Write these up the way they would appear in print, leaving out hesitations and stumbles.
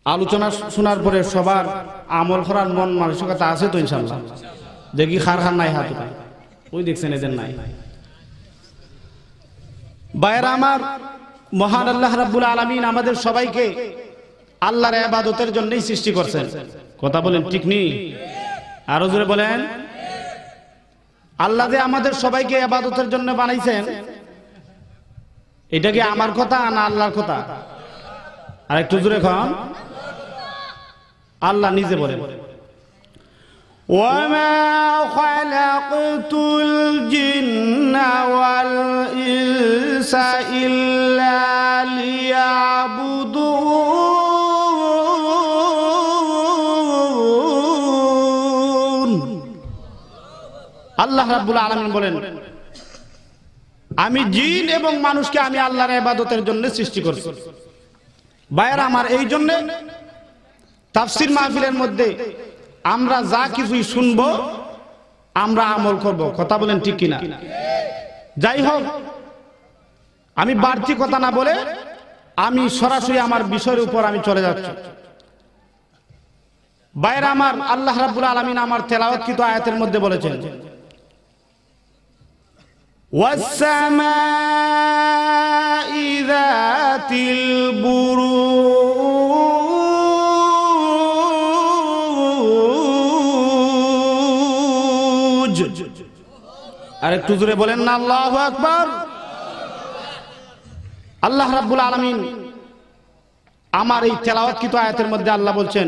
আলোচনা শোনার পরে সবার আমল করার মন মানসিকতা আছে তো ইনশাআল্লাহ? দেখি খার নাই হাত উঠায়, ওই দেখছেন এদের নাই। ভাইরা আমার, মহান আল্লাহ রাব্বুল আলামিন আমাদের সবাইকে আল্লাহর ইবাদতের জন্যই সৃষ্টি করছেন। কথা বলেন ঠিক নেই? আরো জোরে বলেন। আল্লাহ যে আমাদের সবাইকে ইবাদতের জন্য বানাইছেন, এটা কি আমার কথা না আল্লাহর কথা? আর একটু জোরে কন। আল্লাহ নিজে বলেন, ওয়ামা খালাকতুল জিন্না ওয়াল ইনসা ইল্লা লিয়াবুদুন। আল্লাহ রাব্বুল আলামিন বলেন, আমি জিন এবং মানুষকে আমি আল্লাহর ইবাদতের জন্য সৃষ্টি করছি। ভাইরা আমার, এই জন্য তাফসীর মাহফিলের মধ্যে আমরা যা কিছুই শুনবো আমরা আমল করব। কথা বলেন ঠিক কিনা? যাই হোক, আমি বাড়তি কথা না বলে আমি সরাসরি আমার বিষয়ের উপর আমি চলে যাচ্ছি। ভাইরা আমার, আল্লাহ রাব্বুল আলামিন আমার তেলাওয়াতকৃত আয়াতের মধ্যে বলেছেন, ওয়াস-সামাই যাতিল বুরুজ। আর একটু জোরে বলেন না আল্লাহু আকবার। আল্লাহ রাব্বুল আলামিন আমার এই তেলাওয়াতকৃত আয়াতের মধ্যে আল্লাহ বলছেন,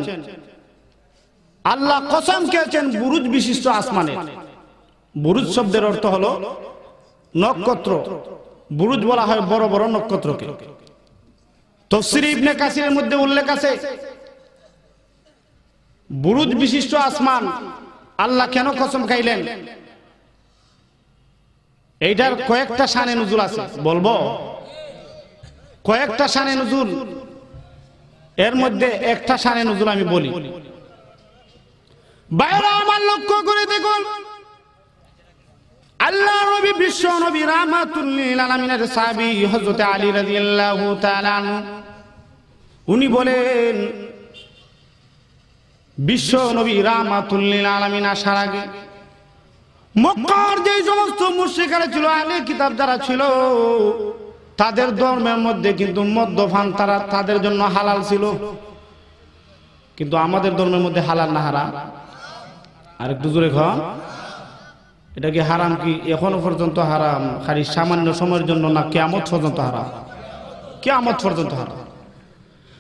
আল্লাহ কসম খেয়েছেন বুরুজ বিশিষ্ট আসমানে। বুরুজ শব্দের অর্থ হলো নক্ষত্র। বুরুজ বলা হয় বড় বড় নক্ষত্রকে। তাফসীর ইবনে কাসিরের মধ্যে উল্লেখ আছে, বুরুজ বিশিষ্ট আসমান আল্লাহ কেন কসম খাইলেন, এইটার কয়েকটা শানে নুজুল আছে। বলবো কয়েকটা শানে নুজুল, এর মধ্যে একটা শানে নুজুল আমি বলি। বাইরে আমার লক্ষ্য করে দেখুন, আল্লাহ নবী বিশ্ব নবী রাহমাতুল লিল আলামিনের সাহাবী হযরত আলী রাদিয়াল্লাহু তাআলা আনহু, উনি বলেন, বিশ্ব নবী রাহমাতুল লিল আলামিন আসার আগে মক্কার যে সমস্ত মুশরিকরা ছিল, আহলে কিতাব যারা ছিল, তাদের ধর্মের মধ্যে কিন্তু মদ্যপান তাদের জন্য হালাল ছিল। কিন্তু আমাদের ধর্মের মধ্যে হালাল না হারাম? আর একটু জোরে কন। এটা কি হারাম? কি এখনো পর্যন্ত হারাম? খালি সামান্য সময়ের জন্য না কিয়ামত পর্যন্ত হারাম? কিয়ামত পর্যন্ত হারাম।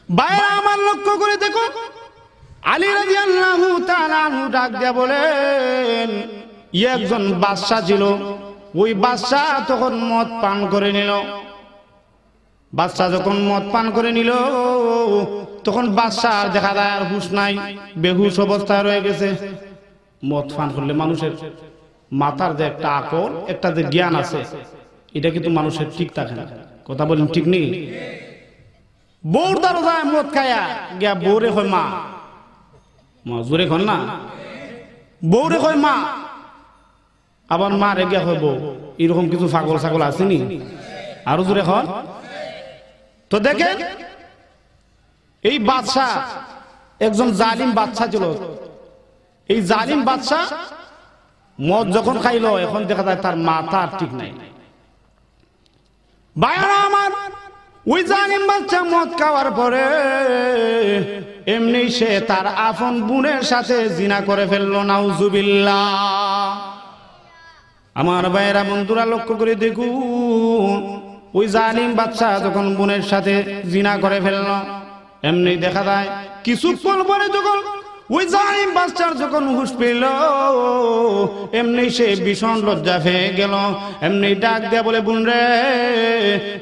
বাইরে আমার লক্ষ্য করে দেখো, আলী রাদিয়াল্লাহু তাআলা আনহু ডাক দিয়া বলেন, একজন বাদশা ছিল, ওই বাদশা তখন মদ পান করে নিল। বাদশা যখন মদ পান করে নিল, তখন বাদশা দেখা যায় আর হুঁশ নাই, বেহুশ অবস্থায় রয়ে গেছে। মদ পান করলে মানুষের মাথার যে একটা আকল, একটা যে জ্ঞান আছে, এটা কিন্তু মানুষের ঠিক থাকে না। কথা বলেন ঠিক নেই? বউর দরজায় মদ খায়া গিয়া বউরে হয় মা, মা জোরে খন না, বউরে হয় মা, আবার মা রে গিয়া হয় বউ। এরকম কিছু পাগল ছাগল আসেনি? আরো জোরে খন। তো দেখেন, এই বাদশা একজন জালিম বাদশা ছিল। এই জালিম বাদশা মদ যখন খাইলো, এখন দেখা যায় তার মাথা ঠিক নাই। ভাইরা আমার, ওই জালিম বাদশা মদ খাওয়ার পরে এমনি সে তার আপন বোনের সাথে জিনা করে ফেললো। নাউজুবিল্লাহ। আমার ভাইরা বন্ধুরা লক্ষ্য করে দেখুন, ওই জালিম বাদশা যখন বোনের সাথে জিনা করে ফেললো, এমনি দেখা যায় কিছুক্ষণ পরে যখন ওই জালিম বাদশার যখন হুঁশ পেল, এমনি সে ভীষণ লজ্জা পেয়ে গেল। এমনি ডাক দেয়া বলে, বোন রে,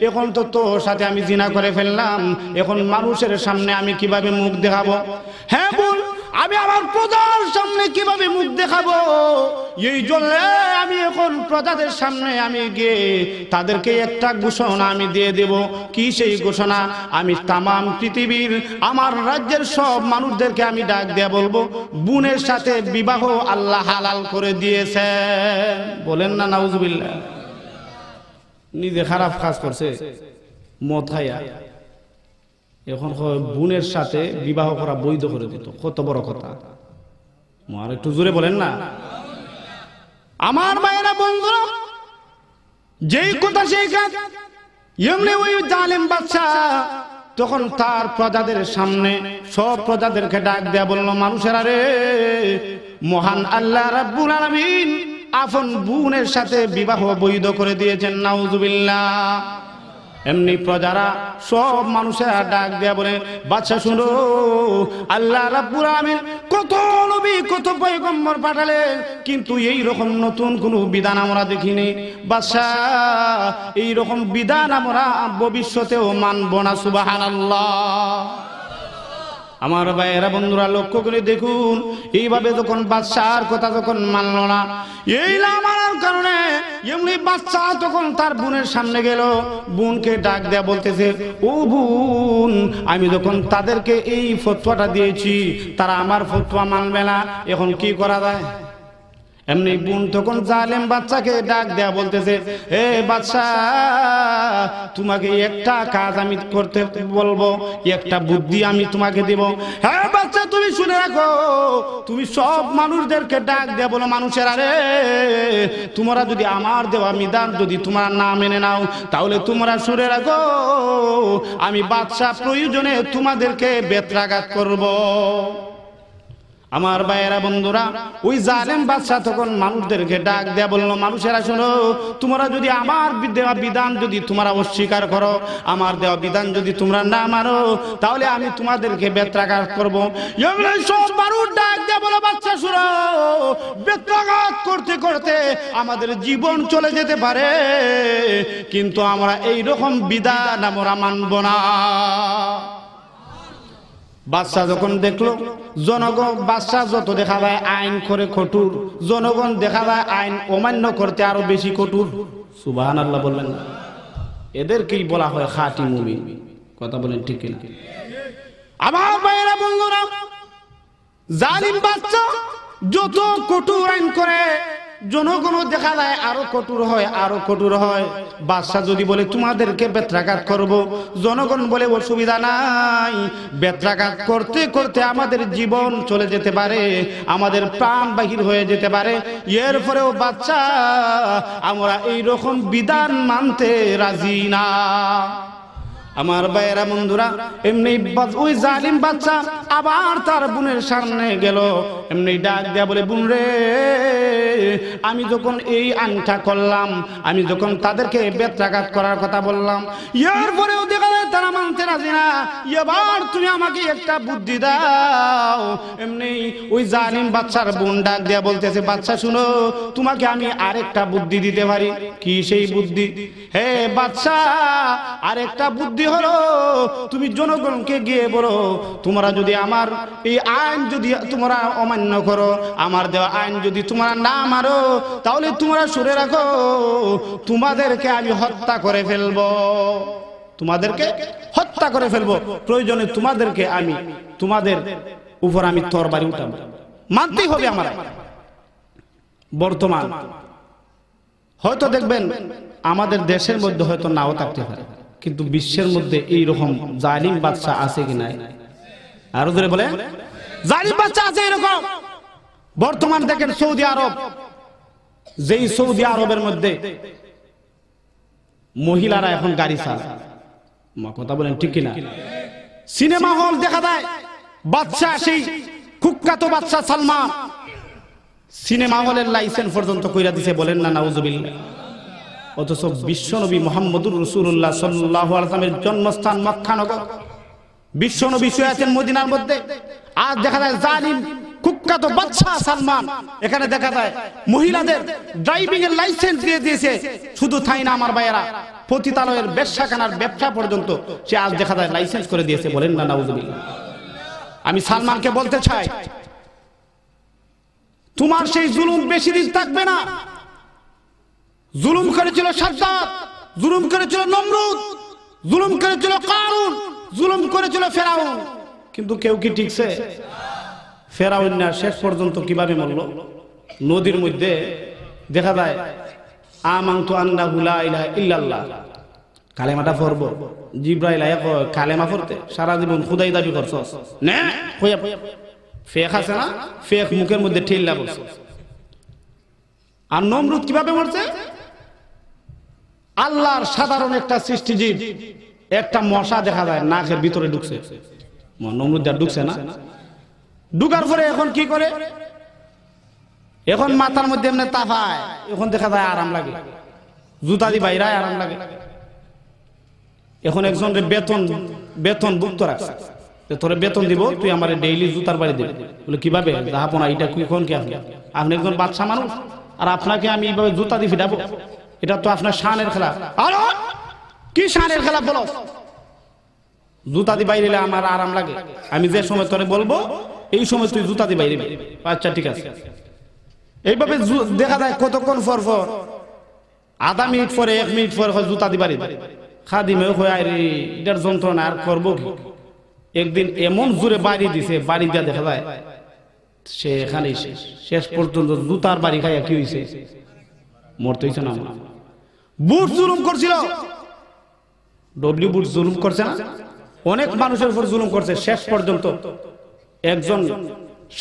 এখন তো তোর সাথে আমি জিনা করে ফেললাম, এখন মানুষের সামনে আমি কিভাবে মুখ দেখাবো? হ্যাঁ বোন, আমি আমার প্রজার সামনে কিভাবে মুখ দেখাবো? এই জন্য আমি এখন প্রজাদের সামনে আমি গিয়ে তাদেরকে একটা ঘোষণা আমি দিয়ে দেব। কি সেই ঘোষণা? আমি তামাম পৃথিবীর আমার রাজ্যের সব মানুষদেরকে আমি ডাক দেয়া বলবো, বোনের সাথে বিবাহ আল্লাহ হালাল করে দিয়েছেন। বলেন না নাউজুবিল্লাহ। নিজে খারাপ কাজ করছে মদ খাইয়া, এখন বোনের সাথে বিবাহ করা বৈধ করে দিত। কত বড় কথা, আর একটু জোরে বলেন না। আমার ভাইয়েরা বন্ধুরা, যেই কথা সেই কাজ। এমনি ওই জালেম বাদশা তখন তার প্রজাদের সামনে সব প্রজাদেরকে ডাক দেয়া বলল, মানুষেরা রে, মহান আল্লাহ রাব্বুল আলামিন আপন বোনের সাথে বিবাহ বৈধ করে দিয়েছেন, নাউজুবিল্লাহ। এমনি প্রজারা সব মানুষেরা ডাক দেয়া বলে, বাদশা শুনো, আল্লাহ রাব্বুল আলামিন কত নবী কত পয়গম্বর পাঠালেন, কিন্তু এই রকম নতুন কোন বিধান আমরা দেখিনি। বাদশা, এই রকম বিধান আমরা ভবিষ্যতেও মানব না। সুবহানাল্লাহ। আমার ভাইয়েরা বন্ধুরা, লক্ষ্য করে দেখুন, এইভাবে যখন বাদশার কথা যখন মানল না, এই না মানার কারণে এমনি বাদশা তখন তার বোনের সামনে গেল, বোনকে ডাক দেয়া বলতেছে, ও বোন, আমি যখন তাদেরকে এই ফতোয়াটা দিয়েছি, তারা আমার ফতোয়া মানবে না, এখন কি করা যায়? এমনি বোন তখন জালেম বাচ্চাকে ডাক দেয়া বলতেছে, এ বাদশা, তোমাকে একটা কাজ আমি করতে বলবো, একটা বুদ্ধি আমি তোমাকে দেব। হ্যাঁ বাচ্চা, তুমি শুনে রাখো, তুমি সব মানুষদেরকে ডাক দেয়া বলো, মানুষেরা রে, তোমরা যদি আমার দেওয়া বিধান যদি তোমরা না মেনে নাও, তাহলে তোমরা শুনে রাখো, আমি বাদশা প্রয়োজনে তোমাদেরকে বেত্রাঘাত করব। আমার ভাইয়েরা বন্ধুরা, ওই জালেম বাদশা তখন মানুষদেরকে ডাক দেয়া বললো, মানুষেরা শোনো, তোমরা যদি আমার দেওয়া বিধান যদি তোমরা অস্বীকার করো, আমার দেওয়া বিধান যদি তোমরা না মানো, তাহলে আমি তোমাদেরকে বেত্রাঘাত করব। সব মানুষ ডাক দেয়া বলো, বাদশা শোনো, বেত্রাঘাত করতে করতে আমাদের জীবন চলে যেতে পারে, কিন্তু আমরা এই রকম বিধান আমরা মানব না। বাদশা যখন দেখলো জনগণ, বাদশা যত দেখা যায় আইন করে কঠোর, জনগণ দেখা যায় আইন অমান্য করতে আরো বেশি কঠোর। সুবহানাল্লাহ বললেন না? এদেরকেই বলা হয় খাঁটি মুমিন। কথা বলেন ঠিক কিনা? আমার ভাইয়েরা বন্ধুরা, জালিম বাদশা যত কঠোর আইন করে, জনগণ দেখা যায় আরো কঠোর হয়, আরো কঠোর হয়। বাদশা যদি বলে তোমাদেরকে বেত্রাঘাত করব, জনগণ বলে অসুবিধা নাই, বেত্রাঘাত করতে করতে আমাদের জীবন চলে যেতে পারে, আমাদের প্রাণ বাহির হয়ে যেতে পারে। এরপরেও বাদশা আমরা এই রকম বিধান মানতে রাজি না। আমার ভাইয়েরা বন্ধুরা, এমনি ওই জালিম বাদশা আবার তার বোনের সামনে গেল, এমনি ডাক দেয়া বলে, বোন রে, আমি যখন এই আইনটা করলাম, আমি যখন তাদেরকে বেত্রাঘাত করার কথা বললাম, এরপরেও দেখা যায় তারা মানতে রাজি না, এবার তুমি আমাকে একটা বুদ্ধি দাও। এমনি ওই জালিম বাদশার বোন ডাক দেয়া বলতেছে, বাদশা শুনো, তোমাকে আমি আরেকটা বুদ্ধি দিতে পারি। কি সেই বুদ্ধি? হে বাদশা, আরেকটা বুদ্ধি হলো, তুমি জনগণকে গিয়ে বলো, তোমরা যদি আমার এই আইন যদি তোমরা অমান্য করো, আমার দেওয়া আইন যদি তোমরা না মারো, তাহলে তোমরা শুনে রাখো, তোমাদেরকে আমি হত্যা করে ফেলবো, তোমাদেরকে হত্যা করে ফেলবো, প্রয়োজনে তোমাদেরকে আমি তোমাদের উপর আমি তরবারি উঠাবো। মানতেই হবে আমার। বর্তমান হয়তো দেখবেন আমাদের দেশের মধ্যে হয়তো নাও থাকতে পারে, কিন্তু বিশ্বের মধ্যে এই রকম জালিম বাদশা আছে কি নাই? আরো ধরে বলে, জালিম বাদশা আছে এরকম। বর্তমান দেখেন সৌদি আরব, যেই সৌদি আরবের মধ্যে মহিলারা এখন গাড়ি চালায়। কথা বলেন ঠিক কিনা? সিনেমা হল দেখা যায়, বাদশা সেই কুখ্যাত বাদশা সালমান সিনেমা হলের লাইসেন্স পর্যন্ত কইরা দিছে, বলেন না নাউজুবিল্লাহ। অথচ বিশ্বনবী মুহাম্মদুর রাসূলুল্লাহ সাল্লাল্লাহু আলাইহি ওয়াসাল্লামের জন্মস্থান মক্কা নগর, বিশ্বনবী শুয়ে আছেন মদিনার মধ্যে, আজ দেখা যায় জালিম কুখ্যাত বাদশা সালমান এখানে দেখা যায় মহিলাদের ড্রাইভিং এর লাইসেন্স দিয়ে দিয়েছে। শুধু তাই না আমার ভাইয়েরা, পতিতালয়ের ব্যবসাখানার ব্যবসা পর্যন্ত সে আজ দেখা যায় লাইসেন্স করে দিয়েছে, বলেন না নাউজুবিল্লাহ। আমি সালমানকে বলতে চাই, তোমার সেই জুলুম বেশি দিন থাকবে না। জুলুম করেছিল সাদ্দাত, জুলুম করেছিল নমরুদ, জুলুম করেছিল কারুন, জুলুম করেছিল ফেরাউন, কিন্তু কেউ কি ঠিকছে? ফেরাউন না শেষ পর্যন্ত কিভাবে মরল? নদীর মধ্যে দেখা যায় আমানতু আন্নাহু লা ইলাহা ইল্লাল্লাহ, কালেমাটা পড়বো, জিব্রাইল আয়া কয় কালেমা পড়তে সারা জীবন খুদাই দাবি করছস না, কইয়া ফেক আছে না, ফেক মুখের মধ্যে ঠেল্লা বলছে। আর নমরুদ কিভাবে মরছে? আল্লাহর সাধারণ একটা সৃষ্টিজীব, একটা মশা দেখা যায় নাকের ভিতরে ঢুকছে, নমরুদ ঢুকছে না, ঢুকার পরে এখন কি করে, এখন মাথার মধ্যে এমনি তাফায়, এখন দেখা যায় আরাম লাগে, জুতা দি বাইরায় আরাম লাগে। এখন একজন বেতন ভুক্ত রাখছে, তোরে বেতন দিব, তুই আমার ডেইলি জুতার বাড়ি দিবি। বলে কিভাবে? জাহাপনা এটা কোন কি, আপনি একজন বাদশা মানুষ আর আপনাকে আমি এইভাবে জুতা দিয়ে ফিটাবো? এটা তো আপনার শানের খেলা। আর কি শানের খেলা বলো? জুতা দিয়ে বাইরে আমার আরাম লাগে, আমি যে সময় তোরে বলবো এই সময় তুই জুতা দিয়ে বাইরে। আচ্ছা ঠিক আছে। এইভাবে দেখা যায় কতক্ষণ পর পর, আধা মিনিট পরে 1 মিনিট পরে জুতা দিয়ে বাড়ি খাদিমে হয়ে আরে এটার যন্ত্রণা আর করবো কি। একদিন এমন জোরে বাড়ি দিছে, বাড়ি দিয়া দেখা যায় সে এখানেই শেষ পর্যন্ত জুতার বাড়ি খাইয়া কি হয়েছে, মরতে হয়েছে না। বুট জুলুম করছিল, ডব্লিউ বুট জুলুম করছে না, অনেক মানুষের উপর জুলুম করছে। শেষ পর্যন্ত একজন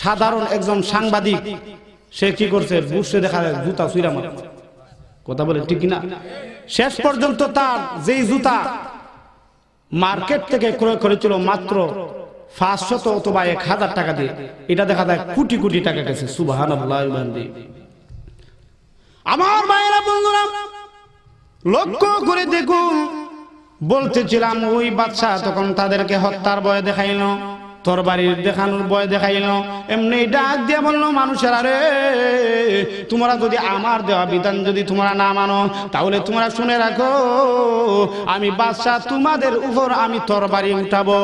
সাধারণ একজন সাংবাদিক সে কি করছে, বুটে দেখা যায় জুতা চুইরা মারে। কথা বলে ঠিক না? শেষ পর্যন্ত তার যেই জুতা মার্কেট থেকে ক্রয় করেছিল মাত্র 500 অথবা 1000 টাকা দিয়ে, এটা দেখা যায় কোটি কোটি টাকা গেছে। সুবহানাল্লাহ। আমার ভাইয়েরা বন্ধুরা লক্ষ্য করে দেখুন, বলতেছিলাম ওই বাদশা তখন তাদেরকে হত্যার ভয় দেখাইল, তরবারির দেখানোর ভয় দেখাইল, এমনি ডাক দিয়ে বললো মানুষের আরে তোমরা যদি আমার দেওয়া বিধান যদি তোমরা না মানো তাহলে তোমরা শুনে রাখো আমি বাদশা তোমাদের উপর আমি তরবারি উঠাবো।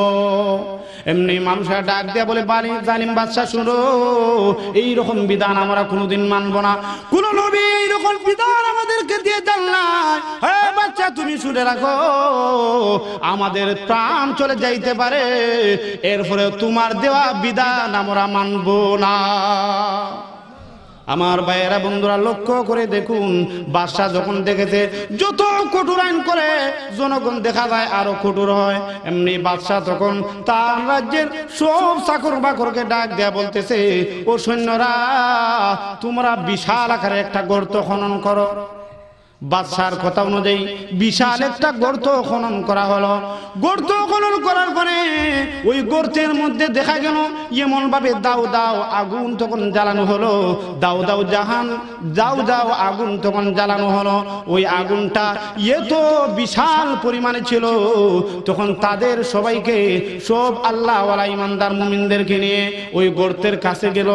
এমনি মানুষের ডাক দিয়ে বলে বাড়ি জালিম বাদশা শুনো, এইরকম বিধান আমরা কোনোদিন মানবো না, কোন নবী এইরকম বিধান আমাদেরকে দিয়ে দেন না। হ্যাঁ বাচ্চা তুমি শুনে রাখো আমাদের প্রাণ চলে যাইতে পারে, এরপরে তোমার দেওয়া বিধান আমরা মানব না। আমার ভাইয়েরা বন্ধুরা লক্ষ্য করে দেখুন, বাদশা যখন দেখেছে যত কঠোর আইন করে জনগণ দেখা যায় আরো কঠোর হয়, এমনি বাদশা তখন তার রাজ্যের সব চাকর বাকরকে ডাক দেয়া বলতেছে, ও সৈন্যরা তোমরা বিশাল আকারে একটা গর্ত খনন করো। বাদশার কথা অনুযায়ী বিশাল একটা গর্ত খনন করা হলো। গর্ত খনন করার পরে ওই গর্তের মধ্যে দেখা গেল এমন ভাবে দাও দাও আগুন তখন জ্বালানো হলো, দাও দাও জাহান দাও দাও আগুন তখন জ্বালানো হলো। ওই আগুনটা এত বিশাল পরিমাণে ছিল, তখন তাদের সবাইকে সব আল্লাহওয়ালা ইমানদার মুমিনদেরকে নিয়ে ওই গর্তের কাছে গেল,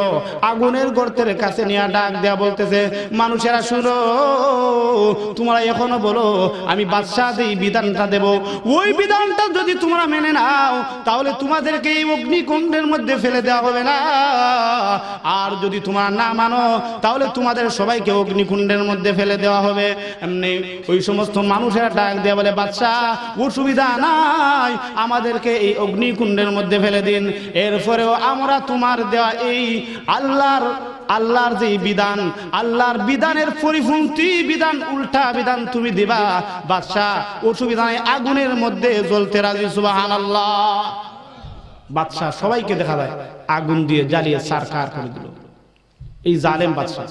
আগুনের গর্তের কাছে নিয়ে ডাক দেয়া বলতেছে, মানুষেরা শুনো তোমরা এখনো বলো আমি বাদশা এই বিধানটা দেব, ওই বিধানটা যদি তোমরা মেনে নাও তাহলে তোমাদেরকে এই অগ্নিকুণ্ডের মধ্যে ফেলে দেওয়া হবে না, আর যদি তোমরা না মানো তাহলে তোমাদের সবাইকে অগ্নিকুণ্ডের মধ্যে ফেলে দেওয়া হবে। এমনি ওই সমস্ত মানুষেরা ডাক দেয়া বলে বাদশা অসুবিধা নাই, আমাদেরকে এই অগ্নিকুণ্ডের মধ্যে ফেলে দিন, এরপরেও আমরা তোমার দেওয়া এই আল্লাহর যে বিধান, আল্লাহর বিধানের পরিপন্থী বিধান, উল্টা বিধান তুমি দিবা। বাদশা অসুবিধা নাই, আগুনের মধ্যে জ্বলতে রাজি। সুবহানাল্লাহ। বাদশা সবাইকে দেখা যায় আগুন দিয়ে জ্বালিয়ে সারকার করে দিল। এই জালেম বাদশা,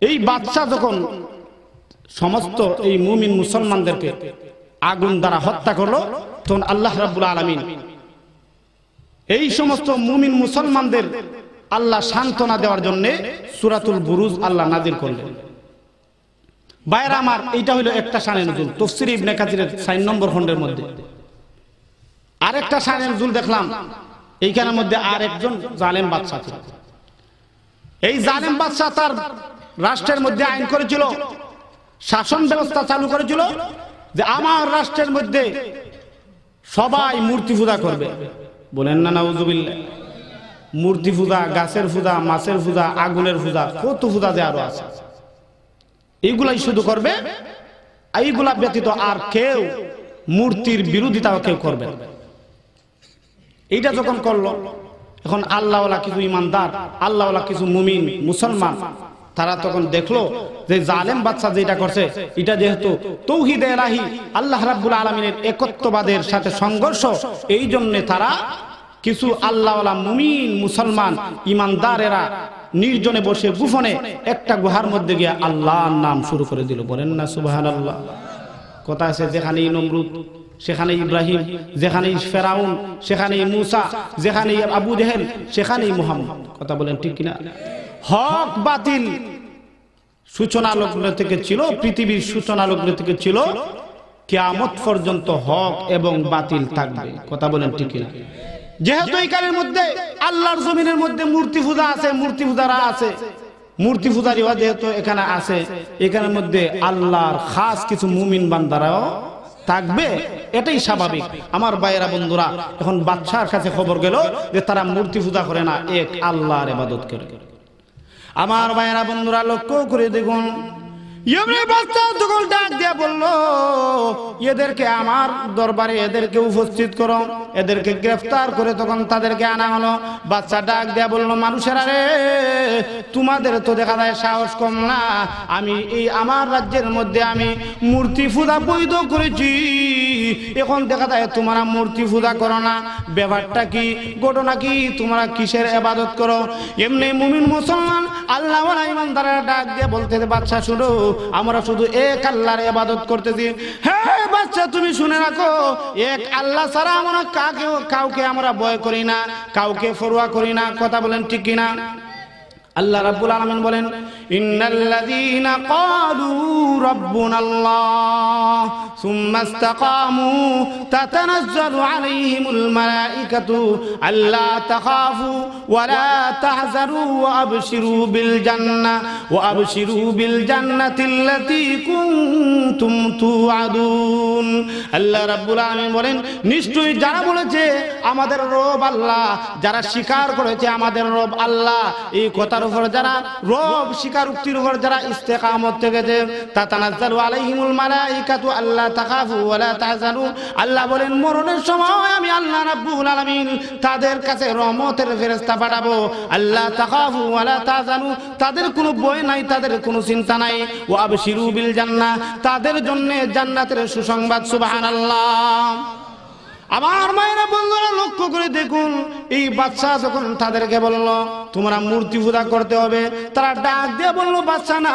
এই বাদশা যখন সমস্ত এই মুমিন মুসলমানদেরকে আগুন দ্বারা হত্যা করলো, তখন আল্লাহ রাব্বুল আলামিন এই সমস্ত মুমিন মুসলমানদের আল্লাহ সান্ত্বনা দেওয়ার জন্য সূরাতুল বুরুজ আল্লাহ নাজিল করলেন। ভাইরা আমার, এইটা হলো একটা শানে নুজুল তাফসীর ইবনে কাসিরের 4 নম্বর খণ্ডের মধ্যে। আরেকটা শানে নুজুল দেখলাম, এইখানের মধ্যে আরেকজন জালেম বাদশা ছিল। এই জালেম বাদশা তার রাষ্ট্রের মধ্যে আইন করেছিল, শাসন ব্যবস্থা চালু করেছিল যে আমার রাষ্ট্রের মধ্যে সবাই মূর্তি পূজা করবে। বলেন না নাউজুবিল্লাহ। মূর্তি পূজা, গাছের পূজা, মাছের পূজা, আগুনের পূজা, কত পূজা যে আরো আছে, এইগুলাই শুধু করবে। এইগুলা ব্যতীত আর কেউ মূর্তির বিরোধিতাও কেউ করবে। এইটা যখন করলো, এখন আল্লাহওয়ালা কিছু ইমানদার, আল্লাহওয়ালা কিছু মুমিন মুসলমান, তারা তখন দেখলো যে জালেম বাদশা যেটা করছে এটা যেহেতু তৌহিদ ইলাহি আল্লাহ রাব্বুল আলামিনের একত্ববাদের সাথে সংঘর্ষ, এই জন্য তারা কিছু আল্লাহওয়ালা মুমিন মুসলমান ইমানদারেরা নির্জনে বসে গোপনে একটা গুহার মধ্যে গিয়ে আল্লাহর নাম শুরু করে দিল। বলেন না সুবহানাল্লাহ। কথা আছে যেখানেই নমরুদ সেখানেই ইব্রাহিম, যেখানেই ফেরাউন সেখানেই মুসা, যেখানেই আবু জেহেল সেখানেই মুহাম্মদ। কথা বলেন ঠিক কিনা? হক বাতিল সূচনা লগ্ন থেকে ছিল, পৃথিবীর সূচনা লগ্ন থেকে ছিল, কিয়ামত পর্যন্ত হক এবং বাতিল থাকবে। কথা বলেন ঠিক কিনা? যেহেতু এইখানের মধ্যে আল্লাহর জমিনের মধ্যে মূর্তি পূজা আছে, মূর্তি পূজারা আছে, মূর্তি পূজারীরা যেহেতু এখানে আছে, এখানের মধ্যে আল্লাহর খাস কিছু মুমিন বান্দারাও থাকবে, এটাই স্বাভাবিক। আমার ভাইয়েরা বন্ধুরা, এখন বাদশার কাছে খবর গেল যে তারা মূর্তি পূজা করে না, এক আল্লাহর ইবাদত করে। আমার ভাইয়েরা বন্ধুরা লক্ষ্য করে দেখুন, এমনি বাচ্চা তখন ডাক দিয়া বলল, এদেরকে আমার দরবারে এদেরকে উপস্থিত করো, এদেরকে গ্রেফতার করে তখন তাদেরকে আনা হলো। বাচ্চা ডাক দিয়া বলল, মানুষেরা রে, তোমাদের তো দেখা যায় সাহস কম না। আমি এই আমার রাজ্যের মধ্যে আমি মূর্তি পূজা বৈধ করেছি, এখন দেখা যায় তোমরা মূর্তি পূজা করো না, ব্যাপারটা কি, ঘটনা কি, তোমরা কিসের ইবাদত করো? এমনি মুমিন মুসলমান আল্লাহওয়ালা ইমানদারেরা ডাক দিয়ে বলতেছে, বাচ্চা শুনো, আমরা শুধু এক আল্লাহর ইবাদত করতেছি। হ্যাঁ বাচ্চা তুমি শুনে রাখো, এক আল্লাহ ছাড়া আমরা কাউকে আমরা ভয় করি না, কাউকে পরোয়া করি না। কথা বলেন ঠিক কিনা? আল্লাহ রাব্বুল আলামিন বলেন, ইন্নাল্লাযীনা ক্বালু রাব্বুনাল্লাহ সুম্মা ইসতাকামু তাতানাজ্জালু আলাইহিমুল মালাঈকাতু আল্লা তাখাফু ওয়া লা তাহজানু ওয়া আবশিরু বিল জান্নাতিল্লাতী কুনতুম তুআদুন। আল্লাহ রাব্বুল আলামিন বলেন, নিশ্চয়ই যারা বলেছে আমাদের রব আল্লাহ, যারা স্বীকার করেছে আমাদের রব আল্লাহ, এই কথার উপর যারা রব স্বীকারোক্তির উপর যারা ইস্তেকামত থেকেছে, তাতানাজ্জালু আলাইহিমুল মালাঈকাতু আল্লা তাখাফু ওয়া লা তাহজানু। আল্লাহ বলেন, মরণের সময় আমি আল্লাহ রাব্বুল আলামিন তাদের কাছে রহমতের ফেরেশতা পাঠাবো। আল্লা তাখাফু ওয়া লা তাহজানু, তাদের কোনো ভয় নাই, তাদের কোনো চিন্তা নাই। ওয়া আবশিরু বিল জান্নাহ, তাদের জন্য জান্নাতের সুসংবাদ। সুবহানাল্লাহ। আমার মায়েরা বন্ধুরা লক্ষ্য করে দেখুন, এই বাচ্চা যখন তাদেরকে বলল তোমরা মূর্তি পূজা করতে হবে, তারা ডাক দিয়ে বলল, বাচ্চা না,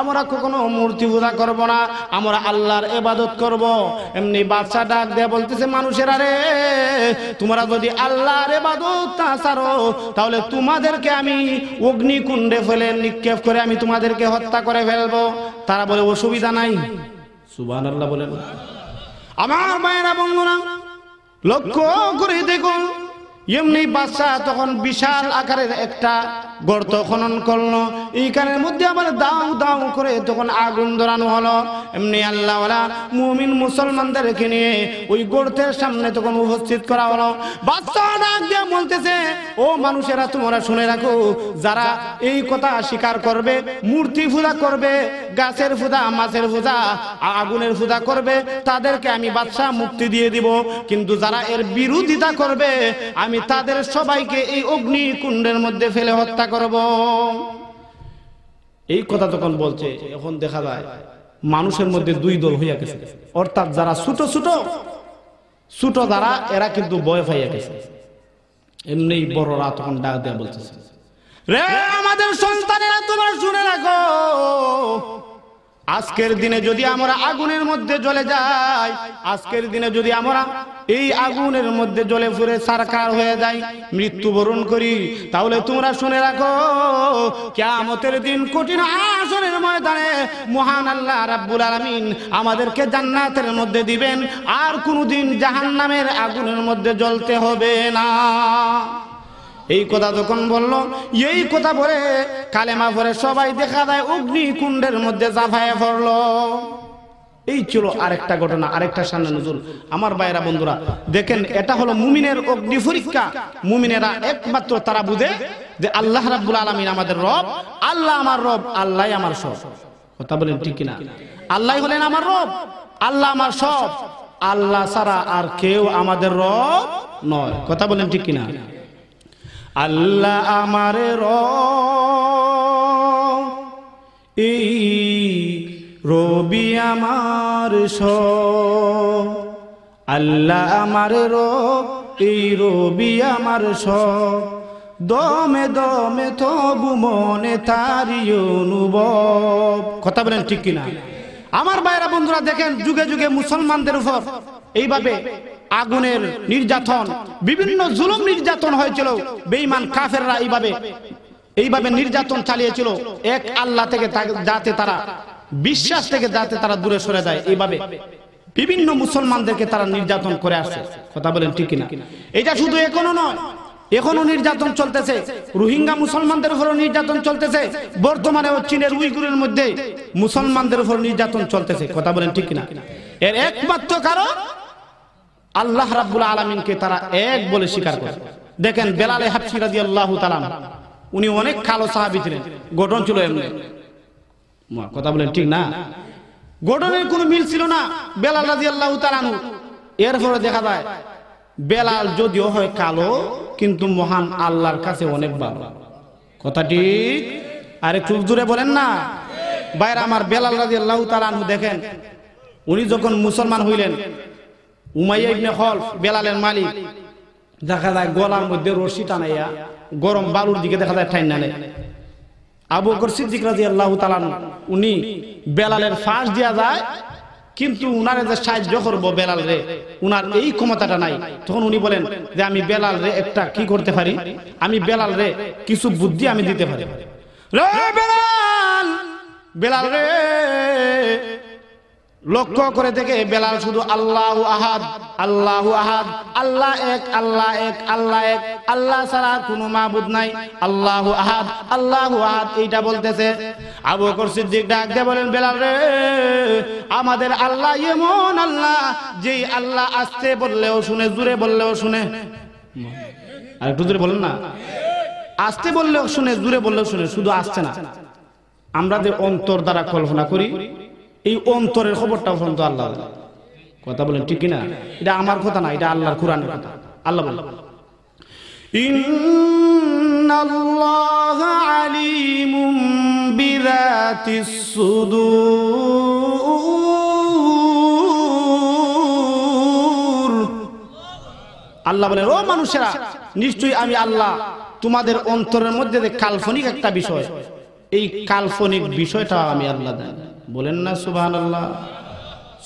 আমরা কখনো মূর্তি পূজা করব না, আমরা আল্লাহর ইবাদত করব। এমনি বাচ্চা ডাক দিয়ে বলতেছে, মানুষেরা রে, তোমরা যদি আল্লাহর ইবাদত না ছাড়ো, তাহলে তোমাদেরকে আমি অগ্নিকুণ্ডে ফেলে নিক্ষেপ করে আমি তোমাদেরকে হত্যা করে ফেলবো। তারা বলে, অসুবিধা নাই। সুবহানাল্লাহ বলেন। আমার মায়েরা বন্ধুরা লক্ষ্য করে দেখুন, এমনি বাচ্চা তখন বিশাল আকারের একটা গর্ত খনন করলো, এইখানের মধ্যে আবার দাও দাও করে তখন আগুন ধরানো হলো। এমনি আল্লাহওয়ালা মুমিন মুসলমানদেরকে নিয়ে ওই গর্তের সামনে তখন উপস্থিত করা হলো। বাচ্চা ডাক দিয়ে বলতেছে, ও মানুষেরা তোমরা শুনে রাখো, যারা এই কথা স্বীকার করবে, মূর্তি পূজা করবে, গাছের পূজা, মাছের পূজা, আগুনের পূজা করবে, তাদেরকে আমি বাদশা মুক্তি দিয়ে দিব। কিন্তু যারা এর বিরোধিতা করবে, আমি তাদের সবাইকে এই অগ্নিকুণ্ডের মধ্যে ফেলে হত্যা করব। এই কথা তখন বলছে, এখন দেখা যায় মানুষের মধ্যে দুই দল হইয়া গেছে। অর্থাৎ যারা ছোট ছোট ছোট যারা, এরা কিন্তু ভয় পাইয়া গেছে। এমনি বড়রা তখন ডাক দেয়া বলতেছে, রে আমাদের সন্তানেরা তোমরা শুনে রাখো, আজকের দিনে যদি আমরা আগুনের মধ্যে জ্বলে যাই, আজকের দিনে যদি আমরা এই আগুনের মধ্যে জ্বলে পুড়ে ছারখার হয়ে যাই, মৃত্যুবরণ করি, তাহলে তোমরা শুনে রাখো, কিয়ামতের দিন কঠিন হাসরের ময়দানে মহান আল্লাহ রাব্বুল আলামিন আমাদেরকে জান্নাতের মধ্যে দিবেন, আর কোনোদিন জাহান্নামের আগুনের মধ্যে জ্বলতে হবে না। এই কথা যখন বললো, এই কথা বলে কালেমা পড়ে সবাই দেখা যায় অগ্নিকুণ্ডের মধ্যে ঝাঁপায় পড়লো। এই ছিল আরেকটা ঘটনা, আরেকটা শানে নুজুল। আমার ভাইয়েরা বন্ধুরা দেখেন, এটা হলো মুমিনের অগ্নি পরীক্ষা। মুমিনেরা একমাত্র তারা বুঝে যে আল্লাহ রাব্বুল আলামিন আমাদের রব, আল্লাহ আমার রব, আল্লাহ আমার সব। কথা বলেন ঠিক কিনা? আল্লাহ হলেন আমার রব, আল্লাহ আমার সব, আল্লাহ ছাড়া আর কেউ আমাদের রব নয়। কথা বলেন ঠিক কিনা? আল্লাহ আমার রব, এই রবি আমার সব, আল্লাহ আমার রব, এই রবি আমার সব, দমে দমে তবু মনে তারি অনুভব। কথা বলেন ঠিক কিনা? আমার ভাইরা বন্ধুরা দেখেন, যুগে যুগে মুসলমানদের উপর এইভাবে আগুনের নির্যাতন, বিভিন্ন জুলুম নির্যাতন হয়েছিল। বেঈমান কাফেররা এইভাবে নির্যাতন চালিয়েছিল এক আল্লাহ থেকে, যাতে তারা বিশ্বাস থেকে যাতে তারা দূরে সরে যায়। এইভাবে বিভিন্ন মুসলমানদেরকে তারা নির্যাতন করে আসছে। কথা বলেন ঠিক কিনা? এটা শুধু এখনো নয়, এখনো নির্যাতন চলতেছে। রোহিঙ্গা মুসলমানদের উপর নির্যাতন চলতেছে। বর্তমানে চীনের উইগুরের মধ্যে মুসলমানদের উপর নির্যাতন চলতেছে। কথা বলেন ঠিক কিনা? এর একমাত্র কারণ আল্লাহ রাব্বুল আলামিনকে তারা এক বলে স্বীকার করে। দেখেন বেলাল হাবশী রাদিয়াল্লাহু তাআলা, উনি অনেক কালো সাহাবী ছিলেন, গঠন ছিল এমনি। কথা বলেন ঠিক না? গঠনের কোনো মিল ছিল না বেলাল রাদিয়াল্লাহু তাআলা। এরপরে দেখা যায় বেলাল যদিও হয় কালো, কিন্তু মহান আল্লাহর কাছে অনেক ভালো। কথা ঠিক? আরে খুব জোরে বলেন না ভাইরা আমার। বেলাল রাদিয়াল্লাহু তাআলা দেখেন, উনি যখন মুসলমান হইলেন, উমাইয়া ইবনে খলফ বেলালের মালিক, দেখা যায় গলার মধ্যে রশি টানাইয়া গরম বালুর দিকে দেখা যায় ঠাই নালে। আবু বকর সিদ্দিক রাদিয়াল্লাহু তাআলা উনি বেলালের ফাঁস দিয়া যায়, কিন্তু উনারে যে সাহায্য করবো বেলাল রে, উনার এই ক্ষমতাটা নাই। তখন উনি বলেন যে আমি বেলাল রে একটা কি করতে পারি, আমি বেলাল রে কিছু বুদ্ধি আমি দিতে পারি। রে বেলাল, বেলাল রে লক্ষ্য করে দেখে বেলাল শুধু আল্লাহু আহাদ, আল্লাহু আহাদ, আল্লাহ এক, আল্লাহ এক, আল্লাহ এক, আল্লাহ ছাড়া কোনো মাবুদ নাই, আল্লাহু আহাদ, আল্লাহু আহাদ এইটা বলতেছে। আবু বকর সিদ্দিক ডাক দিয়ে বলেন, বেলাল রে, আমাদের আল্লাহ এমন আল্লাহ, যেই আল্লাহ আস্তে বললেও শুনে, জোরে বললেও শুনে। আর একটু জোরে বলেন না। আস্তে বললেও শুনে, জোরে বললেও শুনে। শুধু আসছে না, আমরা যে অন্তর দ্বারা কল্পনা করি, এই অন্তরের খবরটা পর্যন্ত আল্লাহ। কথা বলেন ঠিক কিনা? এটা আমার কথা না, এটা আল্লাহর কুরআনের কথা। আল্লাহ বলেন, ইন্নাল্লাহা আলিমুম বিযাতিস সুদূর। আল্লাহ বলেন, ও মানুষেরা, নিশ্চয়ই আমি আল্লাহ তোমাদের অন্তরের মধ্যে যে কাল্পনিক একটা বিষয়, এই কাল্পনিক বিষয়টা আমি আল্লাহ জানি। বলেন না সুবহানাল্লাহ?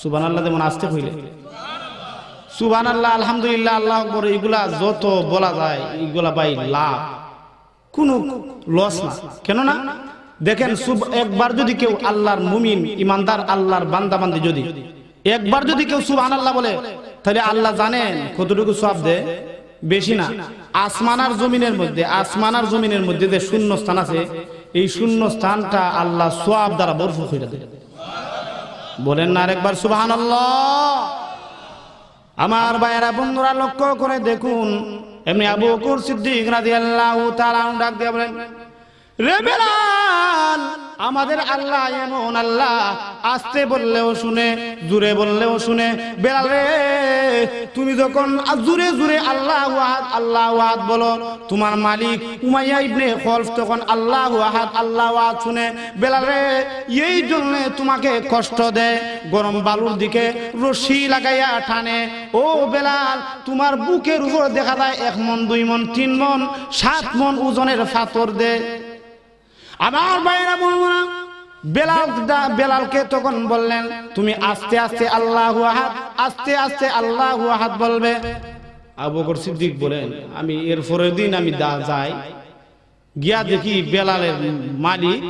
সুবহানাল্লাহ যেমন আসতে হইলে সুবহানাল্লাহ, আলহামদুলিল্লাহ, আল্লাহু আকবার, এগুলা যত বলা যায় এগুলা ভাই লাভ, কোনো লস না। কেন না? দেখেন একবার যদি কেউ আল্লাহর মুমিন ইমানদার আল্লাহর বান্দা বান্দি যদি একবার যদি কেউ সুবহানাল্লাহ বলে, তাহলে আল্লাহ জানেন কতটুকু সওয়াব দেয়? বেশি না। আসমান আর জমিনের মধ্যে, আসমান আর জমিনের মধ্যে যে শূন্য স্থান আছে, এই শূন্য স্থানটা আল্লাহ সওয়াব দ্বারা ভরপুর করে দেয়। বলেন না আরেকবার সুবহানাল্লাহ? আমার ভাইয়েরা বন্ধুরা লক্ষ্য করে দেখুন, এমনি আবু বকর সিদ্দিক রাদিয়াল্লাহু তাআলা ডাক দিয়ে বলেন, রে বেলাল, আমাদের আল্লাহ এমন আল্লাহ, আস্তে বললেও শুনে, জোরে বললেও শুনে। বেলাল রে, তুমি যখন জোরে জোরে আল্লাহু আহাদ, আল্লাহু আহাদ বলো, তোমার মালিক উমাইয়া ইবনে খলফ তখন আল্লাহু আহাদ, আল্লাহু আহাদ শুনে। বেলাল রে, এই জন্য তোমাকে কষ্ট দেয়, গরম বালুর দিকে রশি লাগাইয়া টানে। ও বেলাল, তোমার বুকের উপর দেখা যায় 1 মণ 2 মণ 3 মণ 7 মণ ওজনের পাথর দেয়। আমার ভাইয়েরা বলবো, বেলালকে তখন বললেন, তুমি আস্তে আস্তে আল্লাহু আহাদ, আস্তে আস্তে আল্লাহু আহাদ বলবে। আবু বকর সিদ্দিক বলেন, আমি এর পরের দিন আমি যাই, গিয়া দেখি বেলালের মালিক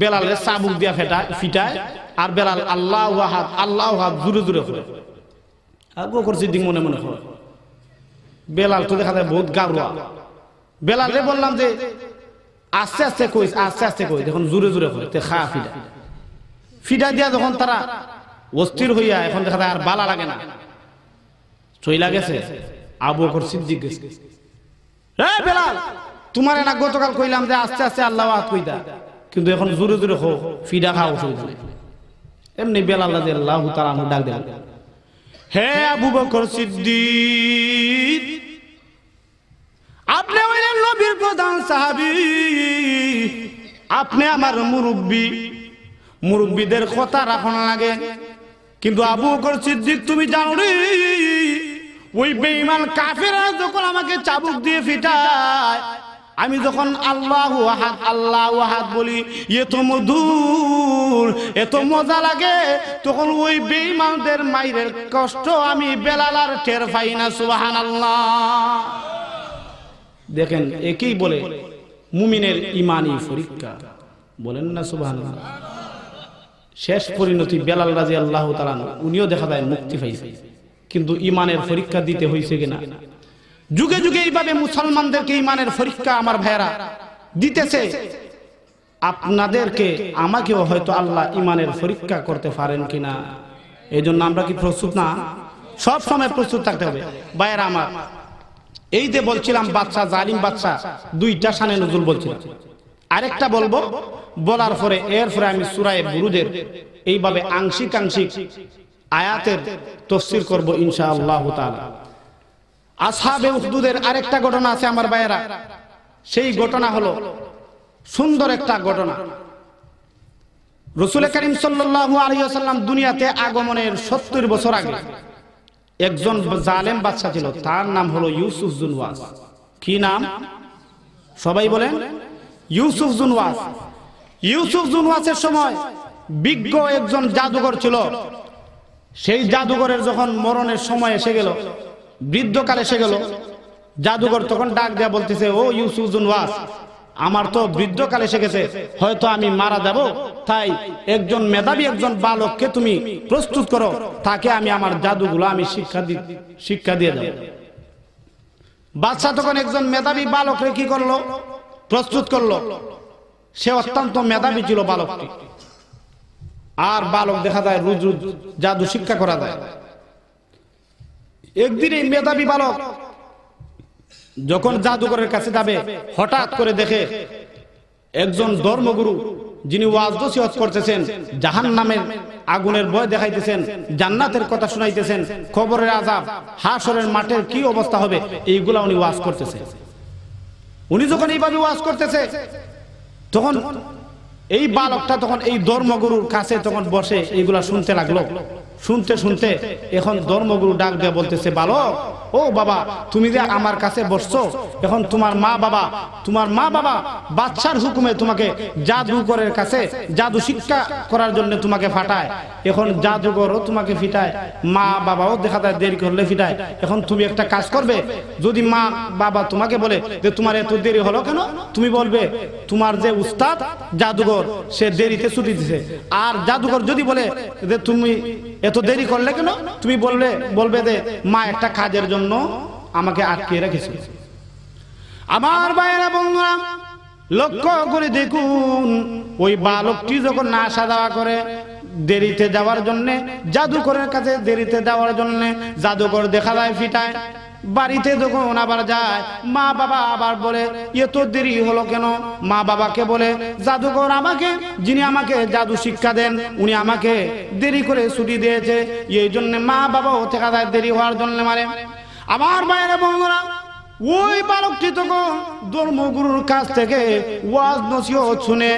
বেলালের চাবুক দিয়া ফিটায়, আর বেলাল আল্লাহু আহাদ, আল্লাহু আহাদ জোরে জোরে পড়ে। আবু বকর সিদ্দিক মনে মনে পড়ে, বেলাল তো দেখা যায় বহুত গাবড়া। বেলালে বললাম যে আস্তে আস্তে কই, আস্তে আস্তে কই, যখন জোরে জোরে হয় তে খা ফিডা ফিডা দিয়া যখন তারা অস্থির হইয়া, এখন দেখা যায় আর বালা লাগে না, চইলা গেছে। আবু বকর সিদ্দিক গেছে, হে বেলাল, তোমার না গতকাল কইলাম যে আস্তে আস্তে আল্লাহু আহাদ কইতা, কিন্তু এখন জোরে জোরে হো, ফিডা খাও, অসুবিধা নেই। এমনি বেলাল রাদিয়াল্লাহু তাআলা ডাক দেন, হে আবু বকর সিদ্দিক, আপনি হইলেন নবীর প্রধান সাহাবী, আপনি আমার মুরব্বী, মুরব্বীদের কথা রাখন লাগে। কিন্তু আবু বকর সিদ্দিক তুমি জানো রে, ওই বেঈমান কাফেররা যখন আমাকে চাবুক দিয়ে ফিটায়, আমি যখন আল্লাহু আহাদ আল্লাহু আহাদ বলি, এত মধুর এত মজা লাগে, তখন ওই বেঈমানদের মাইরের কষ্ট আমি বেলাল আর টের পাই না। সুবহানাল্লাহ। দেখেন একই বলে মুমিনের ঈমানি পরীক্ষা, বলেন না সুবহানাল্লাহ। শেষ পরিণতি বেলাল রাদিয়াল্লাহু তাআলা উনিও দেখা যায় মুক্তি পাইছে, কিন্তু ঈমানের পরীক্ষা দিতে হয়েছে কিনা। যুগে যুগে এইভাবে মুসলমানদেরকে ঈমানের পরীক্ষা আমার ভাইরা দিতেছে। আপনাদেরকে আমাকেও হয়তো আল্লাহ ঈমানের পরীক্ষা করতে পারেন কিনা। এই জন্য আমরা কি প্রস্তুত না? সব সময় প্রস্তুত থাকতে হবে ভাইরা আমার। এই যে বলছিলাম বাদশা, জালিম বাদশা, দুইটা শানে নুজুল বলছিলাম, আরেকটা বলবো, বলার পরে এরপরে আমি সূরা বুরুজের এইভাবে আংশিক আংশিক আয়াতের তাফসীর করব ইনশাআল্লাহ তাআলা। আসহাবে উখদুদের আরেকটা ঘটনা আছে আমার ভাইয়েরা। সেই ঘটনা হলো সুন্দর একটা ঘটনা। রাসূল করিম সাল্লাল্লাহু আলাইহি ওয়াসাল্লাম দুনিয়াতে আগমনের 70 বছর আগে একজন জালেম বাদশা ছিল, তার নাম হলো ইউসুফ জুনওয়াস। কি নাম? সবাই বলেন ইউসুফ জুনওয়াস। ইউসুফ জুনওয়াসের সময় বিজ্ঞ একজন জাদুঘর ছিল। সেই জাদুঘরের যখন মরণের সময় এসে গেল, বৃদ্ধকাল এসে গেল, জাদুঘর তখন ডাক দেয়া বলতেছে, ও ইউসুফ জুনওয়াস, আমার তো বৃদ্ধকাল এসে গেছে, হয়তো আমি মারা যাব, তাই একজন মেধাবী একজন বালককে তুমি প্রস্তুত করো, তাকে আমি আমার জাদুগুলো আমি শিক্ষা দিয়ে দেব। বাদশা তখন একজন মেধাবী বালককে কি করলো? প্রস্তুত করলো। সে অত্যন্ত মেধাবী ছিল বালকটি। আর বালক দেখা যায় রোজ রোজ জাদু শিক্ষা করা যায়। একদিন এই মেধাবী বালক যখন জাদুঘরের কাছে যাবে, হঠাৎ করে দেখে একজন ধর্মগুরু যিনি ওয়াজ নসিহত করতেছেন, জাহান্নামের আগুনের ভয় দেখাইতেছেন, জান্নাতের কথা শুনাইতেছেন, কবরের আযাব, হাশরের মাঠের কি অবস্থা হবে, এইগুলা উনি ওয়াজ করতেছে। উনি যখন এইভাবে ওয়াজ করতেছে, তখন এই বালকটা তখন এই ধর্মগুরুর কাছে তখন বসে এইগুলা শুনতে লাগলো। শুনতে শুনতে এখন ধর্মগুরু ডাক দিয়ে বলতেছে, বালক, ও বাবা, তুমি যে আমার কাছে বসছো, এখন তোমার মা বাবা বাদশার হুকুমে তোমাকে জাদুকরের কাছে জাদু শিক্ষা করার জন্য তোমাকে ফাটায়। এখন জাদুকরও তোমাকে ফিটায়, মা বাবাও দেখা যায় দেরি করলে ফিটায়। এখন তুমি একটা কাজ করবে, যদি মা বাবা তোমাকে বলে যে তোমার এত দেরি হলো কেন, তুমি বলবে তোমার যে উস্তাদ জাদুঘর সে দেরিতে ছুটি দিছে। আর জাদুঘর যদি বলে যে তুমি এত দেরি করলে কেন, তুমি বলবে যে মা একটা কাজের জন্য আমাকে আটকে রেখেছে। আমার ভাইয়েরা বন্ধুরা, লক্ষ্য করে দেখুন, ওই বালকটি যখন না আসা যাওয়া করে দেরিতে যাওয়ার জন্য, জাদুকরের কাছে দেরিতে যাওয়ার জন্য, জাদুকর দেখা যায় ফিটায়। বাড়িতে যখন আবার যায়, মা বাবা আবার বলে এত দেরি হলো কেন। মা বাবাকে বলে জাদুকর যিনি আমাকে জাদু শিক্ষা দেন, উনি আমাকে দেরি করে ছুটি দিয়েছে, এই জন্য মা বাবাও দেখা যায় দেরি হওয়ার জন্য মারে। আমার বাইরে বন্ধুরা, ওই বালকটি তখন ধর্মগুরুর কাছ থেকে ওয়াজ নসিহত শুনে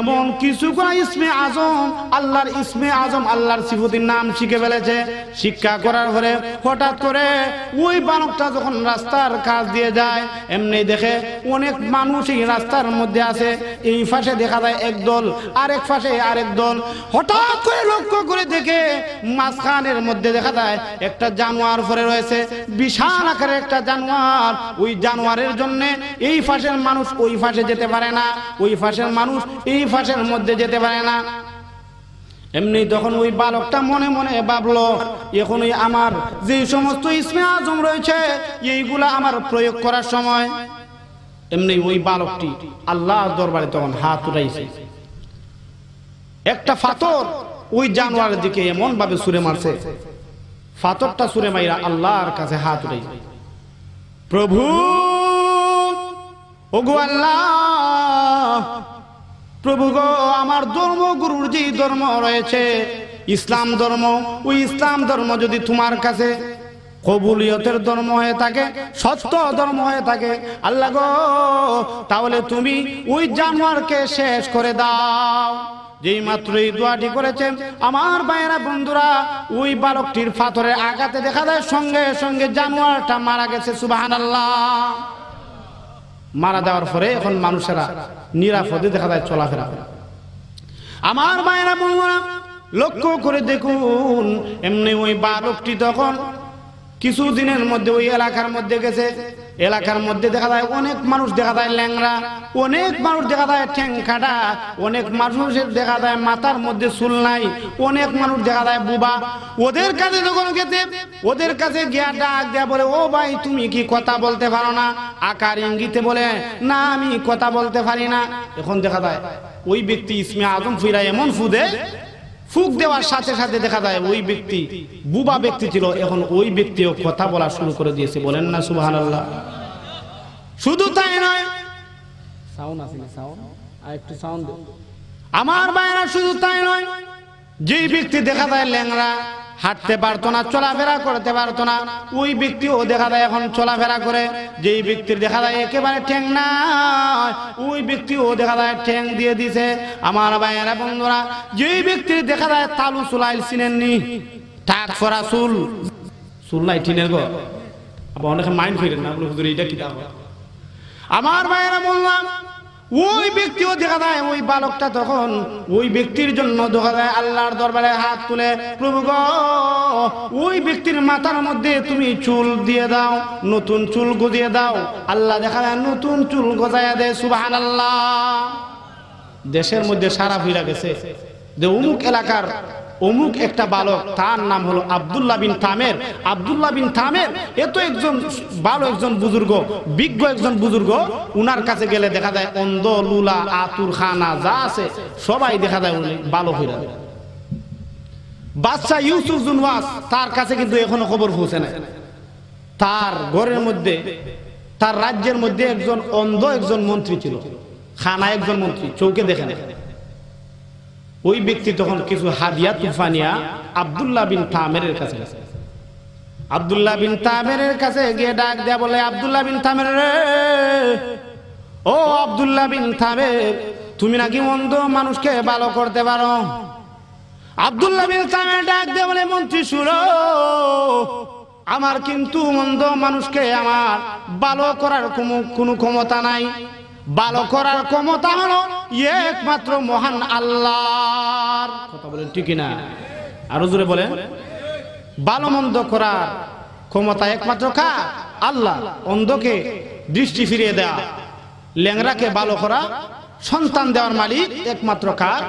এমন কিছু ইসমে আজম, আল্লাহর ইসমে আজম, আল্লাহর সিফাতের নাম শিখে ফেলেছে। শিক্ষা করার পরে হঠাৎ করে ওই বালকটা যখন রাস্তার কাছ দিয়ে যায়, এমনি দেখে অনেক মানুষ এই রাস্তার মধ্যে আছে। এই পাশে দেখা যায় একদল, আরেক পাশে আরেক দল। হঠাৎ করে লক্ষ্য করে দেখে মাঝখানের মধ্যে দেখা যায় একটা জানোয়ার পড়ে রয়েছে, বিশাল আকারের একটা জানোয়ার। ওই জানোয়ারের জন্য এই ফাঁসের মানুষ ওই ফাঁসে যেতে পারে না, ওই ফাঁসের মানুষ এই ফাঁসের মধ্যে যেতে পারে না। এমনি তখন ওই বালকটা মনে মনে ভাবলো, এখন ওই আমার যে সমস্ত ইসমে আজম রয়েছে এইগুলা আমার প্রয়োগ করার সময়। এমনি ওই বালকটি আল্লাহর দরবারে তখন হাত উঠাইছে। একটা পাথর ওই জানোয়ারের দিকে এমন ভাবে ছুঁড়ে মারছে, পাথরটা ছুঁড়ে মাইরা আল্লাহর কাছে হাত উঠাইছে, প্রভু, ওগো আল্লাহ, প্রভু গো, আমার ধর্মগুরুর যে ধর্ম রয়েছে ইসলাম ধর্ম, ওই ইসলাম ধর্ম যদি তোমার কাছে কবুলিয়তের ধর্ম হয়ে থাকে, সত্য ধর্ম হয়ে থাকে, আল্লাহ গো, তাহলে তুমি ওই জানোয়ারকে শেষ করে দাও। যেই মাত্র এই দোয়াটি করেছেন আমার ভাইয়েরা বন্ধুরা, ওই বালকটির পাথরের আঘাতে দেখা যায় সঙ্গে সঙ্গে জানোয়ারটা মারা গেছে। সুবহানাল্লাহ। মারা যাওয়ার পরে এখন মানুষেরা নিরাপদে দেখা যায় চলাফেরা করে। আমার ভাইয়েরা বন্ধুরা লক্ষ্য করে দেখুন, এমনি ওই বালকটি তখন কিছুদিনের মধ্যে ওই এলাকার মধ্যে গেছে। এলাকার মধ্যে দেখা যায় অনেক মানুষ দেখা যায় ল্যাংড়া, অনেক মানুষ দেখা যায় ঠ্যাং কাটা, অনেক মানুষের দেখা যায় মাথার মধ্যে চুল নাই, অনেক মানুষ দেখা যায় বুবা। ওদের কাছে যখন গেছে, ওদের কাছে গিয়া ডাক দেয়া বলে, ও ভাই তুমি কি কথা বলতে পারো না? আকার ইঙ্গিতে বলে, না আমি কথা বলতে পারি না। এখন দেখা যায় ওই ব্যক্তি ইসমে আজম ফিরা এমন ফুদে, ফুক দেওয়ার সাথে সাথে দেখা যায় ওই ব্যক্তি বুবা ব্যক্তি ছিল, এখন ওই ব্যক্তিও কথা বলা শুরু করে দিয়েছে। বলেন না সুবহানাল্লাহ। শুধু তাই নয়, সাউন্ড আছে না? সাউন্ড আর একটু সাউন্ড আমার ভাইরা, শুধু তাই নয়, যেই ব্যক্তি দেখা যায় ল্যাংড়া, হাঁটতে পারতো না, চলাফেরা করতে পারতো না, ওই ব্যক্তিও দেখা যায় এখন চলাফেরা করে। যেই ব্যক্তির দেখা যায় একেবারে ঠ্যাং নাই, ওই ব্যক্তিও দেখা যায় ঠ্যাং দিয়ে দিছে। আমার ভাইয়েরা বন্ধুরা, যেই ব্যক্তির দেখা যায় তালু চুলাইল চিনেননি, টাক ফরা চুল, চুল নাই টিনের গো, আবার অনেকে মাইন্ড ফিরেন না, হুজুর এইটা কি দাও। আমার ভাইয়েরা বললাম, ওই ব্যক্তিও দেখা যায় ওই বালকটা তখন ওই ব্যক্তির জন্য দেখা যায় আল্লাহর দরবারে হাত তুলে, প্রভু গো ওই ব্যক্তির মাথার মধ্যে তুমি চুল দিয়ে দাও, নতুন চুল গজিয়ে দাও। আল্লাহ দেখা যায় নতুন চুল গজায়া দেয়। সুবহানাল্লাহ। দেশের মধ্যে সারা ফিরা গেছে যে অমুক এলাকার অমুক একটা বালক, তার নাম হলো আব্দুল্লাহ বিন তামের। আব্দুল্লাহ বিন তামের এত একজন ভালো একজন বুজুর্গ, বিজ্ঞ একজন বুজুর্গ, উনার কাছে গেলে দেখা যায় অন্ধ, লুলা, আতুর খানা যা আছে সবাই দেখা যায় উনি ভালো হইরা। বাদশা ইউসুফ জুনওয়াস, তার কাছে কিন্তু এখনো খবর পৌঁছে নাই। তার ঘরের মধ্যে, তার রাজ্যের মধ্যে একজন অন্ধ একজন মন্ত্রী ছিল, খানা একজন মন্ত্রী, চৌকে দেখে না। ওই ব্যক্তি তখন কিছু হাদিয়া তুফানিয়া আব্দুল্লাহ বিন তামেরের কাছে গেছে। আব্দুল্লাহ বিন তামেরের কাছে গিয়ে ডাক দেয়া বলে, আব্দুল্লাহ বিন তামের রে, ও আব্দুল্লাহ বিন তামের, তুমি নাকি অন্ধ মানুষকে ভালো করতে পারো। আব্দুল্লাহ বিন তামের ডাক দেয়া বলে, মন্ত্রী শুনো, আমার কিন্তু অন্ধ মানুষকে আমার ভালো করার কোনো ক্ষমতা নাই। ভালো করার ক্ষমতা হলো একমাত্র মহান আল্লাহর। কথা বলেন ঠিক না? আরো জোরে বলেন। ভালো মন্দ করার ক্ষমতা একমাত্র কার? আল্লাহ। অন্ধকে দৃষ্টি ফিরিয়ে দেয়া, ল্যাংড়াকে ভালো করা, সন্তান দেওয়ার মালিক একমাত্র কার?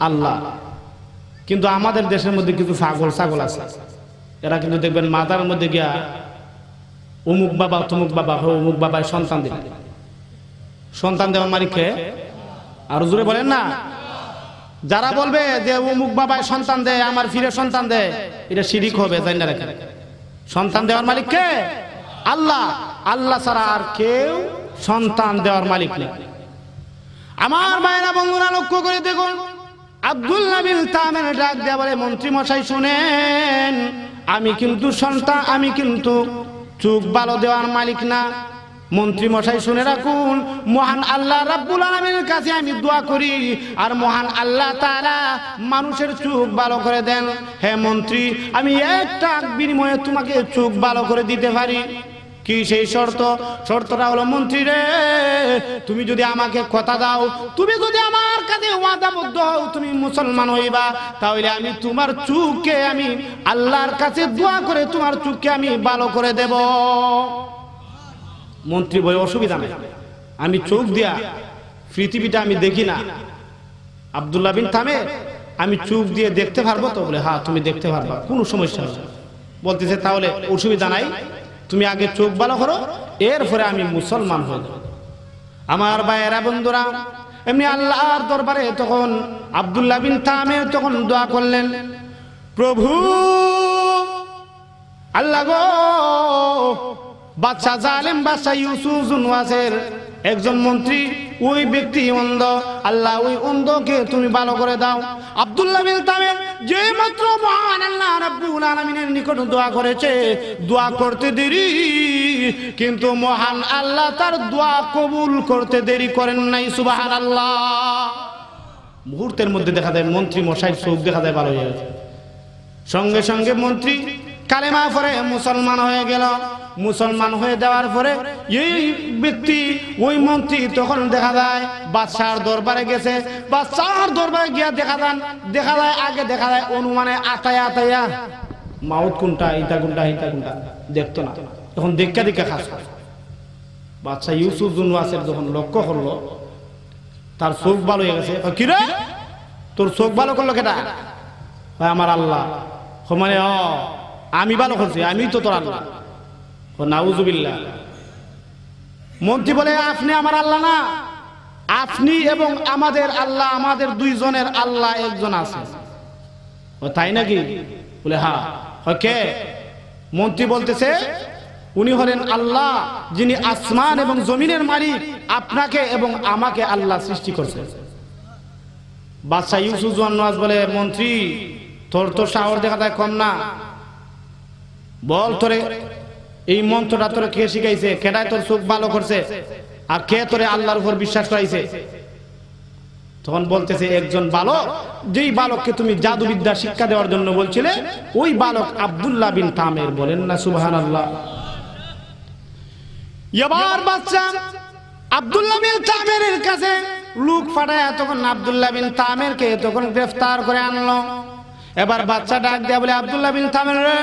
আল্লাহ। কিন্তু আমাদের দেশের মধ্যে কিছু পাগল ছাগল আছে, এরা কিন্তু দেখবেন মাথার মধ্যে গিয়া অমুক বাবা তমুক বাবা, অমুক বাবায় সন্তান দিল। সন্তান দেওয়ার মালিককে আরো জোরে বলেন না। যারা বলবে যে অমুক বাবায় সন্তান দেয়, আমার ফিরে সন্তান দেয়, এটা শিরিক হবে, জানি না রেখে। সন্তান দেওয়ার মালিক কে? আল্লাহ। আল্লাহ ছাড়া আর কেউ সন্তান দেওয়ার মালিক নেই। আমার মায়েরা বন্ধুরা লক্ষ্য করে দেখুন, আব্দুল্লাহ বিন তামের ডাক দেয়া বলে, মন্ত্রী মশাই শুনেন, আমি কিন্তু সন্তান, আমি কিন্তু চোখ ভালো দেওয়ার মালিক না। মন্ত্রী মশাই শুনে রাখুন, মহান আল্লাহ রাব্বুল আলামিনের কাছে আমি দোয়া করি, আর মহান আল্লাহ তাআলা মানুষের চোখ ভালো করে দেন। হে মন্ত্রী, আমি একটা বিনিময়ে তোমাকে চোখ ভালো করে দিতে পারি। কি সেই শর্ত? শর্তটা হলো, মন্ত্রী রে, তুমি যদি আমাকে কথা দাও, তুমি যদি আমার কাছে ওয়াদাবদ্ধ হও, তুমি মুসলমান হইবা, তাহলে আমি তোমার চোখকে, আমি আল্লাহর কাছে দোয়া করে তোমার চোখকে আমি ভালো করে দেব। মন্ত্রী বলে, অসুবিধা নেই, আমি চোখ দিয়া পৃথিবীটা আমি দেখি না। আব্দুল্লাহ বিন তামের, আমি চোখ দিয়ে দেখতে পারবো তো? বলে, হ্যাঁ তুমি দেখতে পারবা, কোনো সমস্যা নেই। বলতেছে, তাহলে অসুবিধা নাই, তুমি আগে চোখ ভালো করো, এরপরে আমি মুসলমান হই। আমার ভাইয়েরা বন্ধুরা, এমনি আল্লাহর দরবারে তখন আব্দুল্লাহ বিন তামের তখন দোয়া করলেন, প্রভু আল্লাহ গো, বাদশা জালেম বাদশা ইউসুফ জুনওয়াসের একজন মন্ত্রী, ওই ব্যক্তি অন্ধ, আল্লাহ ওই অন্ধকে তুমি ভালো করে দাও। আব্দুল্লাহ বিন তামের যে মাত্র মহান আল্লাহ রাব্বুল আলামিনের নিকট দোয়া করেছে, দোয়া করতে দেরি, কিন্তু মহান আল্লাহ তার দোয়া কবুল করতে দেরি করেন নাই। সুবহানাল্লাহ। মুহূর্তের মধ্যে দেখা যায় মন্ত্রী মশাই চোখ দেখা যায় ভালো হয়ে গেছে। সঙ্গে সঙ্গে মন্ত্রী কালেমা পড়ে মুসলমান হয়ে গেল। মুসলমান হয়ে যাওয়ার পরে এই ব্যক্তি ওই মন্ত্রী তখন দেখা যায় বাদশার দরবারে গেছে। বাদশার দরবারে গিয়া দেখা যায় আগে দেখা যায় অনুমানে আতায়া মাউত কোনটা ইটা কোনটা দেখতো না, তখন দেখা খাস। বাদশা ইউসুফ জুনওয়াসের যখন লক্ষ্য করলো তার চোখ ভালো হয়ে গেছে। কি রে তোর চোখ ভালো করলো কেটা? আমার আল্লাহ। মানে আমি ভালো করছি, আমি তো তোর আল্লাহ। নাউজুবিল্লাহ। মন্ত্রী বলে আপনি আমার আল্লাহ না, আপনি এবং আমাদের আল্লাহ, আমাদের দুইজনের আল্লাহ একজন আছে। তাই নাকি? বলে হ্যাঁ। কে? মন্ত্রী বলতেছে উনি হলেন আল্লাহ, যিনি আসমান এবং জমিনের মালিক। আপনাকে এবং আমাকে আল্লাহ সৃষ্টি করছে। বাদশা ইউসুফ জুনওয়াস বলে মন্ত্রী তোর তো সাহস দেখা যায় কম না, বল তোরে এই মন্ত্রটা তোরে কে শিখাইছে? কেডায় তোর চোখ ভালো করছে? আর কে তোরে আল্লাহর উপর বিশ্বাস করাইছে? তখন বলতেছে একজন বালক, যেই বালককে তুমি জাদুবিদ্যা শিক্ষা দেওয়ার জন্য বলছিলে, ওই বালক আব্দুল্লাহ বিন তামের। বলেন না সুবহানাল্লাহ। এবার বাদশা আব্দুল্লাহ বিন তামেরের কাছে লোক পাঠায় তখন আব্দুল্লাহ বিন তামেরকে তখন গ্রেফতার করে আনলো। এবার বাচ্চা ডাক দেয়া বলে আব্দুল্লাহ বিন তামের রে,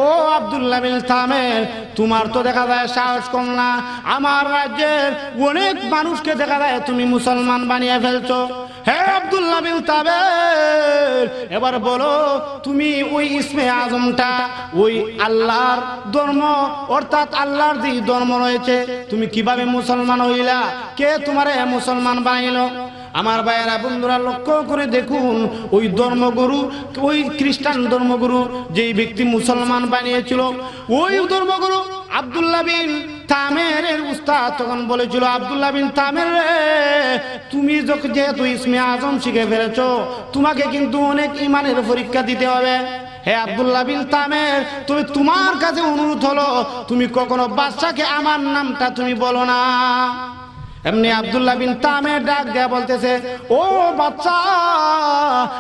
ও আব্দুল্লাহ বিন তামের, তোমার তো দেখা যায় সাহস কম না। আমার রাজ্যের অনেক মানুষকে দেখা যায় তুমি মুসলমান বানিয়ে ফেলছো। হে আব্দুল্লাহ বিন তামের, এবার বলো তুমি ওই ইসমে আজমটা, ওই আল্লাহর ধর্ম অর্থাৎ আল্লাহর যে ধর্ম রয়েছে, তুমি কিভাবে মুসলমান হইলা? কে তোমারে মুসলমান বানাইলো? আমার ভাইয়েরা বন্ধুরা লক্ষ্য করে দেখুন, ওই ধর্মগুরু, ওই খ্রিস্টান ধর্মগুরু যেই ব্যক্তি মুসলমান বানিয়েছিল, ওই ধর্মগুরু আব্দুল্লাহ বিন তামেরের উস্তাদ তখন বলেছিল, আব্দুল্লাহ বিন তামের রে, তুমি যেহেতু ইসমে আজম শিখে ফেলেছো, তোমাকে কিন্তু অনেক ইমানের পরীক্ষা দিতে হবে। হে আব্দুল্লাহ বিন তামের, তুমি তোমার কাছে অনুরোধ হলো তুমি কখনো বাদশাকে আমার নামটা তুমি বলো না। এমনি আব্দুল্লাহ বিন তামের ডাক দেয়া বলতেছে, ও বাচ্চা,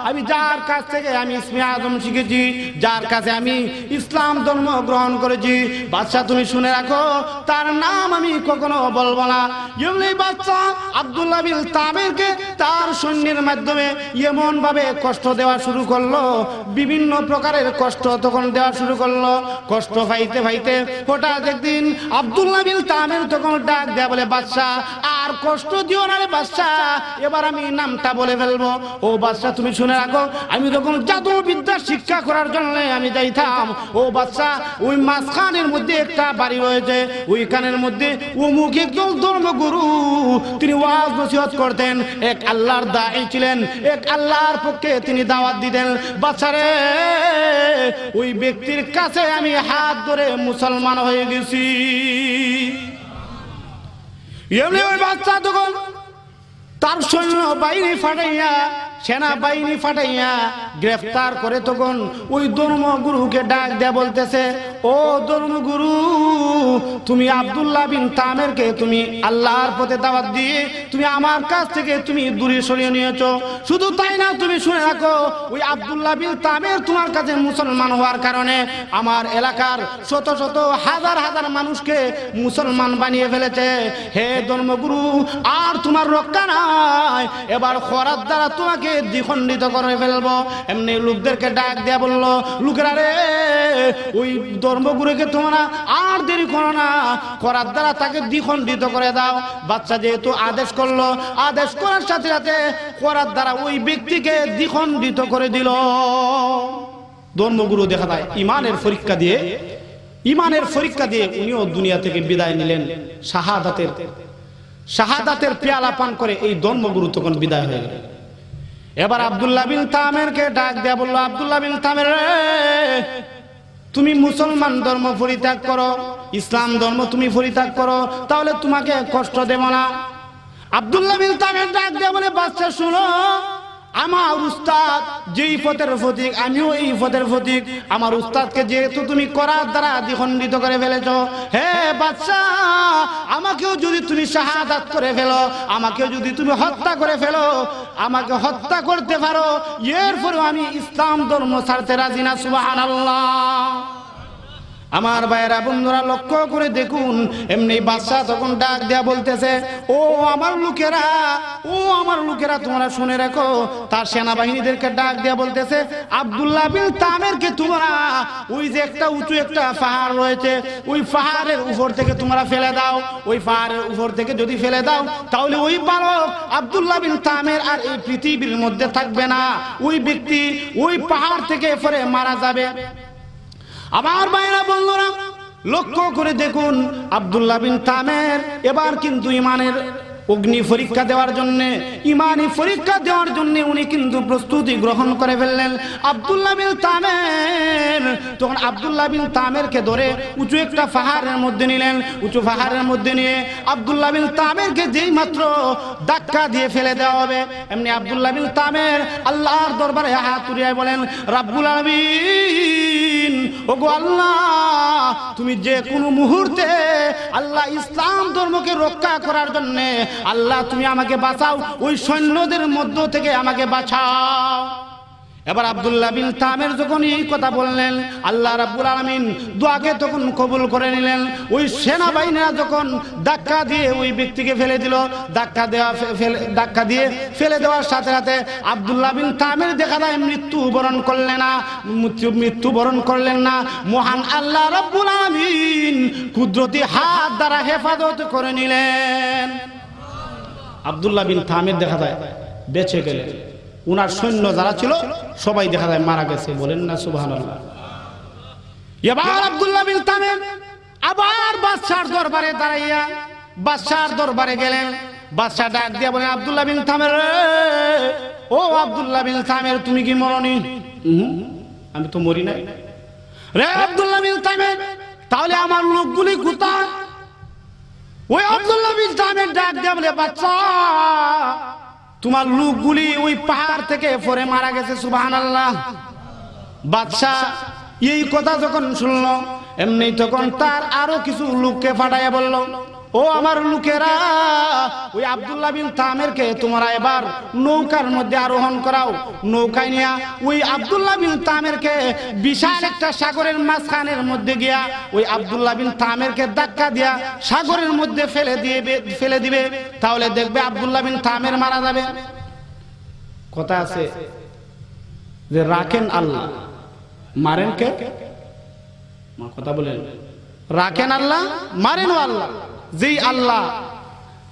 আমি যার কাছ থেকে আমি ইসমে আজম শিখেছি, যার কাছে আমি ইসলাম ধর্ম গ্রহণ করেছি, বাচ্চা তুমি শুনে রাখো, তার নাম আমি কখনো বলবো না। এমনি বাচ্চা আব্দুল্লাহ বিন তামেরকে তার সৈন্যের মাধ্যমে এমন ভাবে কষ্ট দেওয়া শুরু করলো, বিভিন্ন প্রকারের কষ্ট তখন দেওয়া শুরু করলো। কষ্ট পাইতে পাইতে হঠাৎ একদিন আব্দুল্লাহ বিন তামের তখন ডাক দেয়া বলে, বাচ্চা আর কষ্ট দিও না রে বাদশা, এবার আমি নামটা বলে ফেলবো। ও বাদশা তুমি শুনে রাখো, আমি যখন জাদু বিদ্যা শিক্ষা করার জন্য আমি যাইতাম, ও বাদশা ওই মাঝখানের মধ্যে একটা বাড়ি রয়েছে, ওইখানের মধ্যে অমুক একজন ধর্মগুরু তিনি ওয়াজ নসিহত করতেন, এক আল্লাহর দাঈ ছিলেন, এক আল্লাহর পক্ষে তিনি দাওয়াত দিতেন। বাদশারে ওই ব্যক্তির কাছে আমি হাত ধরে মুসলমান হয়ে গেছি। এমনি ওই বাচ্চা তখন তার সৈন্য বাহিনী ফাটাইয়া, সেনা বাহিনী ফাটাইয়া গ্রেফতার করে তখন ওই ধর্মগুরুকে ডাক দেয়া বলতেছে, ও ধর্মগুরু, তুমি আব্দুল্লাহ বিন তামেরকে তুমি আল্লাহর পথে দাওয়াত দিয়ে তুমি আমার কাছ থেকে তুমি দূরে সরিয়ে নিয়েছো। শুধু তাই না, তুমি শুনে রাখো, ওই আব্দুল্লাহ বিন তামের তোমার কাছে মুসলমান হওয়ার কারণে আমার এলাকার শত শত হাজার হাজার মানুষকে মুসলমান বানিয়ে ফেলেছে। হে ধর্মগুরু, আর তোমার রক্ষা নাই, এবার খরার দ্বারা তোমাকে দ্বিখণ্ডিত করে ফেলবো। এমনি লোকদেরকে ডাক দেয়া বললো, লোকেরা রে, ওই ধর্মগুরুকে তোমরা আর দেরি করো না, করার দ্বারা তাকে দ্বিখণ্ডিত করে দাও। বাচ্চা যেহেতু আদেশ করলো, আদেশ করার সাথে সাথে করার দ্বারা ওই ব্যক্তিকে দ্বিখণ্ডিত করে দিল। ধর্মগুরু দেখা যায় ইমানের পরীক্ষা দিয়ে উনিও দুনিয়া থেকে বিদায় নিলেন। শাহাদাতের পেয়ালা পান করে এই ধর্মগুরু তখন বিদায় হয়ে গেল। এবার আব্দুল্লাহ বিন তামেরকে ডাক দেয়া বললো, আব্দুল্লাহ বিন তামের, তুমি মুসলমান ধর্ম পরিত্যাগ করো, ইসলাম ধর্ম তুমি পরিত্যাগ করো, তাহলে তোমাকে কষ্ট দেব না। আব্দুল্লাহ বিন তামের ডাক দেয়া বলে, বাচ্চা শুনো, আমার উস্তাদ যেই পথের প্রতীক, আমিও এই পথের প্রতীক। আমার উস্তাদকে যেহেতু তুমি করার দ্বারা দ্বিখণ্ডিত করে ফেলেছ, হে বাদশা, আমাকেও যদি তুমি শাহাদাত করে ফেলো, আমাকেও যদি তুমি হত্যা করে ফেলো, আমাকে হত্যা করতে পারো, এরপরেও আমি ইসলাম ধর্ম ছাড়তে রাজি না। সুবহানাল্লাহ। আমার ভাইয়েরা বন্ধুরা লক্ষ্য করে দেখুন, এমনি বাদশা তখন ডাক দেয়া বলতেছে, ও আমার লোকেরা, ও আমার লোকেরা, তোমরা শুনে রাখো। তার সেনাবাহিনীদেরকে ডাক দেয়া বলতেছে, আব্দুল্লাহ বিন তামেরকে তোমরা ওই যে একটা উঁচু একটা পাহাড় রয়েছে, ওই পাহাড়ের উপর থেকে তোমরা ফেলে দাও। ওই পাহাড়ের উপর থেকে যদি ফেলে দাও, তাহলে ওই বালক আব্দুল্লাহ বিন তামের আর এই পৃথিবীর মধ্যে থাকবে না। ওই ব্যক্তি ওই পাহাড় থেকে পরে মারা যাবে। আমার ভাইরা বন্ধুরা লক্ষ্য করে দেখুন, আব্দুল্লাহ বিন তামের এবার কিন্তু ইমানের অগ্নি পরীক্ষা দেওয়ার জন্য, ইমানি পরীক্ষা দেওয়ার জন্য উনি কিন্তু প্রস্তুতি গ্রহণ করে ফেললেন। আব্দুল্লাহ বিন তামের তখন আব্দুল্লাহ বিন তামেরকে ধরে উঁচু একটা পাহাড়ের মধ্যে নিলেন। উঁচু পাহাড়ের মধ্যে নিয়ে আব্দুল্লাহ বিন তামেরকে যেই মাত্র ধাক্কা দিয়ে ফেলে দেওয়া হবে, এমনি আব্দুল্লাহ বিন তামের আল্লাহর দরবারে হাত তুলিয়ে বলেন, রাব্বুল আলামিন, ওগো আল্লাহ, তুমি যে কোনো মুহূর্তে আল্লাহ ইসলাম ধর্মকে রক্ষা করার জন্য আল্লাহ তুমি আমাকে বাঁচাও, ওই সৈন্যদের মধ্য থেকে আমাকে বাঁচাও। এবার আব্দুল্লাহ বিন তামের যখন এই কথা বললেন, আল্লাহ রাব্বুল আলামিন দোয়াকে তখন কবুল করে নিলেন। ওই সেনাবাহিনীরা যখন ধাক্কা দিয়ে ওই ব্যক্তিকে ফেলে দিল, ধাক্কা দিয়ে ফেলে দেওয়ার সাথে সাথে আব্দুল্লাহ বিন তামের দেখা যায় মৃত্যুবরণ করলেন না। মহান আল্লাহ রাব্বুল আলামিন কুদরতি হাত দ্বারা হেফাজত করে নিলেন। আব্দুল্লাহ বিন তামের দেখা যায় বেঁচে গেলেন। উনার সৈন্য যারা ছিল সবাই দেখা যায় মারা গেছে। বলেন না সুবহানাল্লাহ। এবার আব্দুল্লাহ বিন তামের আবার বাদশার দরবারে দাঁড়াইয়া বাদশার দরবারে গেলেন। বাদশা ডাক দিয়া বলেন, আব্দুল্লাহ বিন তামের, ও আব্দুল্লাহ বিন তামের, তুমি কি মরনি? আমি তো মরি নাই। রে আব্দুল্লাহ বিন তামের, তাহলে আমার লোকগুলি কোথায়? ওই আব্দুল্লাহ বিন তামের ডাক দিয়া বলে, বাদশা, তোমার লোকগুলি ওই পাহাড় থেকে পরে মারা গেছে। সুবহানাল্লাহ। বাদশা এই কথা যখন শুনলো, এমনি তখন তার আরো কিছু লোককে পাঠাইয়া বলল, ও আমার লোকেরা, ওই আব্দুল্লাহ বিন তামেরকে তোমরা এবার নৌকার মধ্যে আরোহণ করাও। নৌকায় নিয়ে ওই আব্দুল্লাহ বিন তামেরকে বিশাল একটা সাগরের মাঝখানের মধ্যে গিয়া ওই আব্দুল্লাহ বিন তামেরকে ধাক্কা দিয়া সাগরের মধ্যে ফেলে দিবে। তাহলে দেখবে আব্দুল্লাহ বিন তামের মারা যাবে। কথা আছে যে রাখেন আল্লাহ, মারেন কে? কথা বলেন, রাখেন আল্লাহ, মারেন আল্লাহ।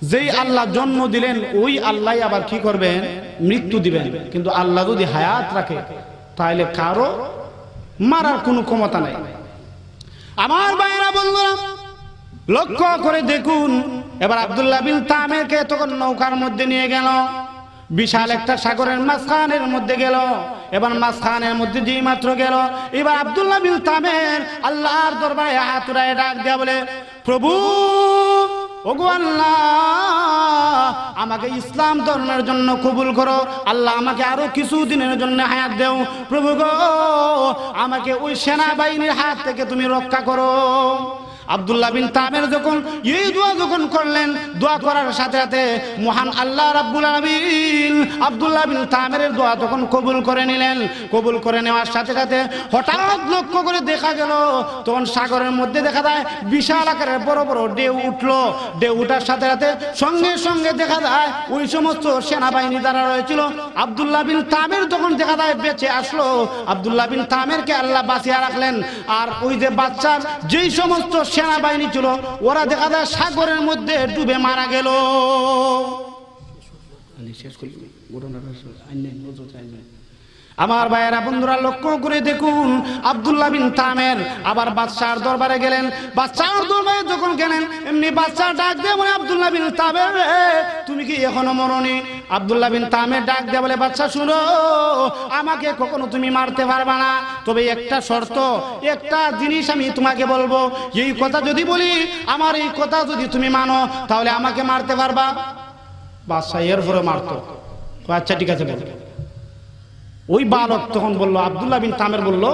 যেই আল্লাহ জন্ম দিলেন ওই আল্লাহ আবার কি করবেন? মৃত্যু দিবেন। কিন্তু আল্লাহ যদি হায়াত রাখে তাহলে কারো মারার কোনো ক্ষমতা নাই। আমার ভাইরা বন্ধুরা লক্ষ্য করে দেখুন, এবার আব্দুল্লাহ বিন তামেরকে তখন নৌকার মধ্যে নিয়ে গেল, বিশাল একটা সাগরের মাঝখানের মধ্যে গেল। এবার মাঝখানের মধ্যে যেই মাত্র গেল, এবার আব্দুল্লাহ বিন তামের আল্লাহর দরবারে হাত উঠায় ডাক দেয়া বলে, প্রভু, ওগো আল্লাহ, আমাকে ইসলাম ধর্মের জন্য কবুল করো। আল্লাহ আমাকে আরো কিছু দিনের জন্য হায়াত দেও। প্রভু গো, আমাকে ওই সেনাবাহিনীর হাত থেকে তুমি রক্ষা করো। আব্দুল্লাহ বিন তামের যখন এই দোয়া যখন করলেন, দোয়া করার সাথে সাথে মহান আল্লাহ রাব্বুল আলামিন আব্দুল্লাহ বিন তামের দোয়া তখন কবুল করে নিলেন। কবুল করে নেওয়ার সাথে সাথে হঠাৎ লক্ষ্য করে দেখা গেল, তখন সাগরের মধ্যে দেখা যায় বিশাল আকারের বড় বড় ঢেউ উঠলো। ঢেউ উঠার সাথে সাথে সঙ্গে সঙ্গে দেখা যায় ওই সমস্ত সেনাবাহিনী যারা রয়েছিল, আব্দুল্লাহ বিন তামের তখন দেখা যায় বেঁচে আসলো। আব্দুল্লাহ বিন তামেরকে আল্লাহ বাঁচিয়ে রাখলেন। আর ওই যে বাচ্চার যেই সমস্ত সেনাবাহিনী ছিল ওরা দেখা যায় সাগরের মধ্যে ডুবে মারা গেল। আমার ভাইয়েরা বন্ধুরা লক্ষ্য করে দেখুন, আব্দুল্লাহ বিন তামের আবার বাদশার দরবারে গেলেন। বাদশার দরবারে যখন গেলেন, এমনি বাদশা ডাক দিয়ে বলে, আব্দুল্লাহ বিন তামের, তুমি কি এখনো মরনি? আব্দুল্লাহ বিন তামের ডাক দিয়ে বলে, বাদশা শুনো, আমাকে কখনো তুমি মারতে পারবা না, তবে একটা শর্ত, একটা জিনিস আমি তোমাকে বলবো। এই কথা যদি বলি, আমার এই কথা যদি তুমি মানো, তাহলে আমাকে মারতে পারবা। বাদশা এর পরে মারতো। আচ্ছা ঠিক আছে বল। ওই বালক তখন বলল, আব্দুল্লাহ বিন তামের বলল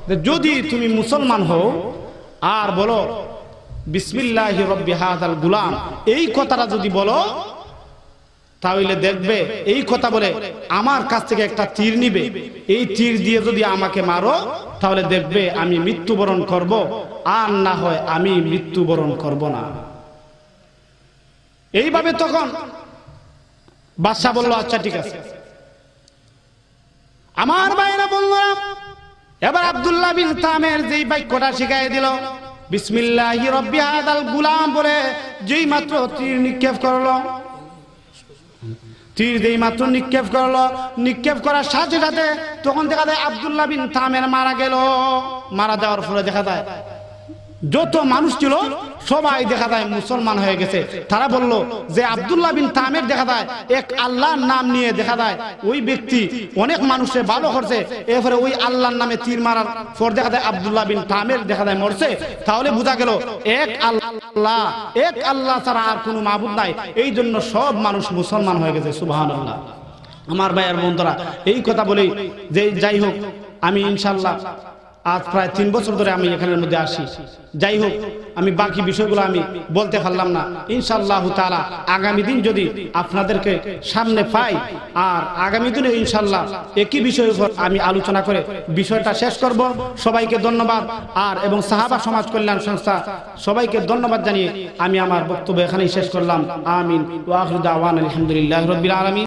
যে যদি তুমি মুসলমান হও আর বলো বিসমিল্লাহি রব্বি হাযাল গুলাম, এই কথাটা যদি বলো তাহলে দেখবে এই কথা বলে আমার কাছ থেকে একটা তীর নিবে, এই তীর দিয়ে যদি আমাকে মারো তাহলে দেখবে আমি মৃত্যুবরণ করব, আর না হয় আমি মৃত্যুবরণ করব না। এইভাবে তখন বাদশা বলল আচ্ছা ঠিক আছে। আমার ভাইরা বললাম এবার আব্দুল্লাহ বিন তামের যেই বাক্যটা শিখাই দিল বিসমিল্লাহি রব্বি হাযাল গুলাম বলে যেই মাত্র তীর নিক্ষেপ করলো, তীর যেই মাত্র নিক্ষেপ করলো, নিক্ষেপ করার সাথে সাথে তখন দেখা যায় আব্দুল্লাহ বিন তামের মারা গেল। মারা যাওয়ার ফলে দেখা যায় যত মানুষ ছিল সবাই দেখা যায় মুসলমান হয়ে গেছে। তারা বলল যে আব্দুল্লাহ বিন তামের দেখা যায় এক আল্লাহর নাম নিয়ে দেখা যায় ওই ব্যক্তি অনেক মানুষে ভালো করছে, এরপরে ওই আল্লাহর নামে তীর মারার পর দেখা যায় আব্দুল্লাহ বিন তামের দেখা যায় মরছে। তাহলে বোঝা গেল এক আল্লাহ ছাড়া আর কোনো মাবুদ নাই, এই জন্য সব মানুষ মুসলমান হয়ে গেছে। সুবহানাল্লাহ। আমার ভাইয়ের বন্ধুরা, এই কথা বলেই যে যাই হোক আমি ইনশাআল্লাহ আজ প্রায় 3 বছর ধরে আমি এখানের মধ্যে আসি। যাই হোক আমি বাকি বিষয়গুলো আমি বলতে পারলাম না। ইনশাআল্লাহ তাআলা আগামী দিন যদি আপনাদেরকে সামনে পাই, আর আগামী দিনে ইনশাআল্লাহ একই বিষয়ের উপর আমি আলোচনা করে বিষয়টা শেষ করব। সবাইকে ধন্যবাদ, আর এবং সাহাবা সমাজ কল্যাণ সংস্থা সবাইকে ধন্যবাদ জানিয়ে আমি আমার বক্তব্য এখানেই শেষ করলাম। আমিন ওয়া আখিরু দাওয়ানা আলহামদুলিল্লাহি রাব্বিল আলামিন।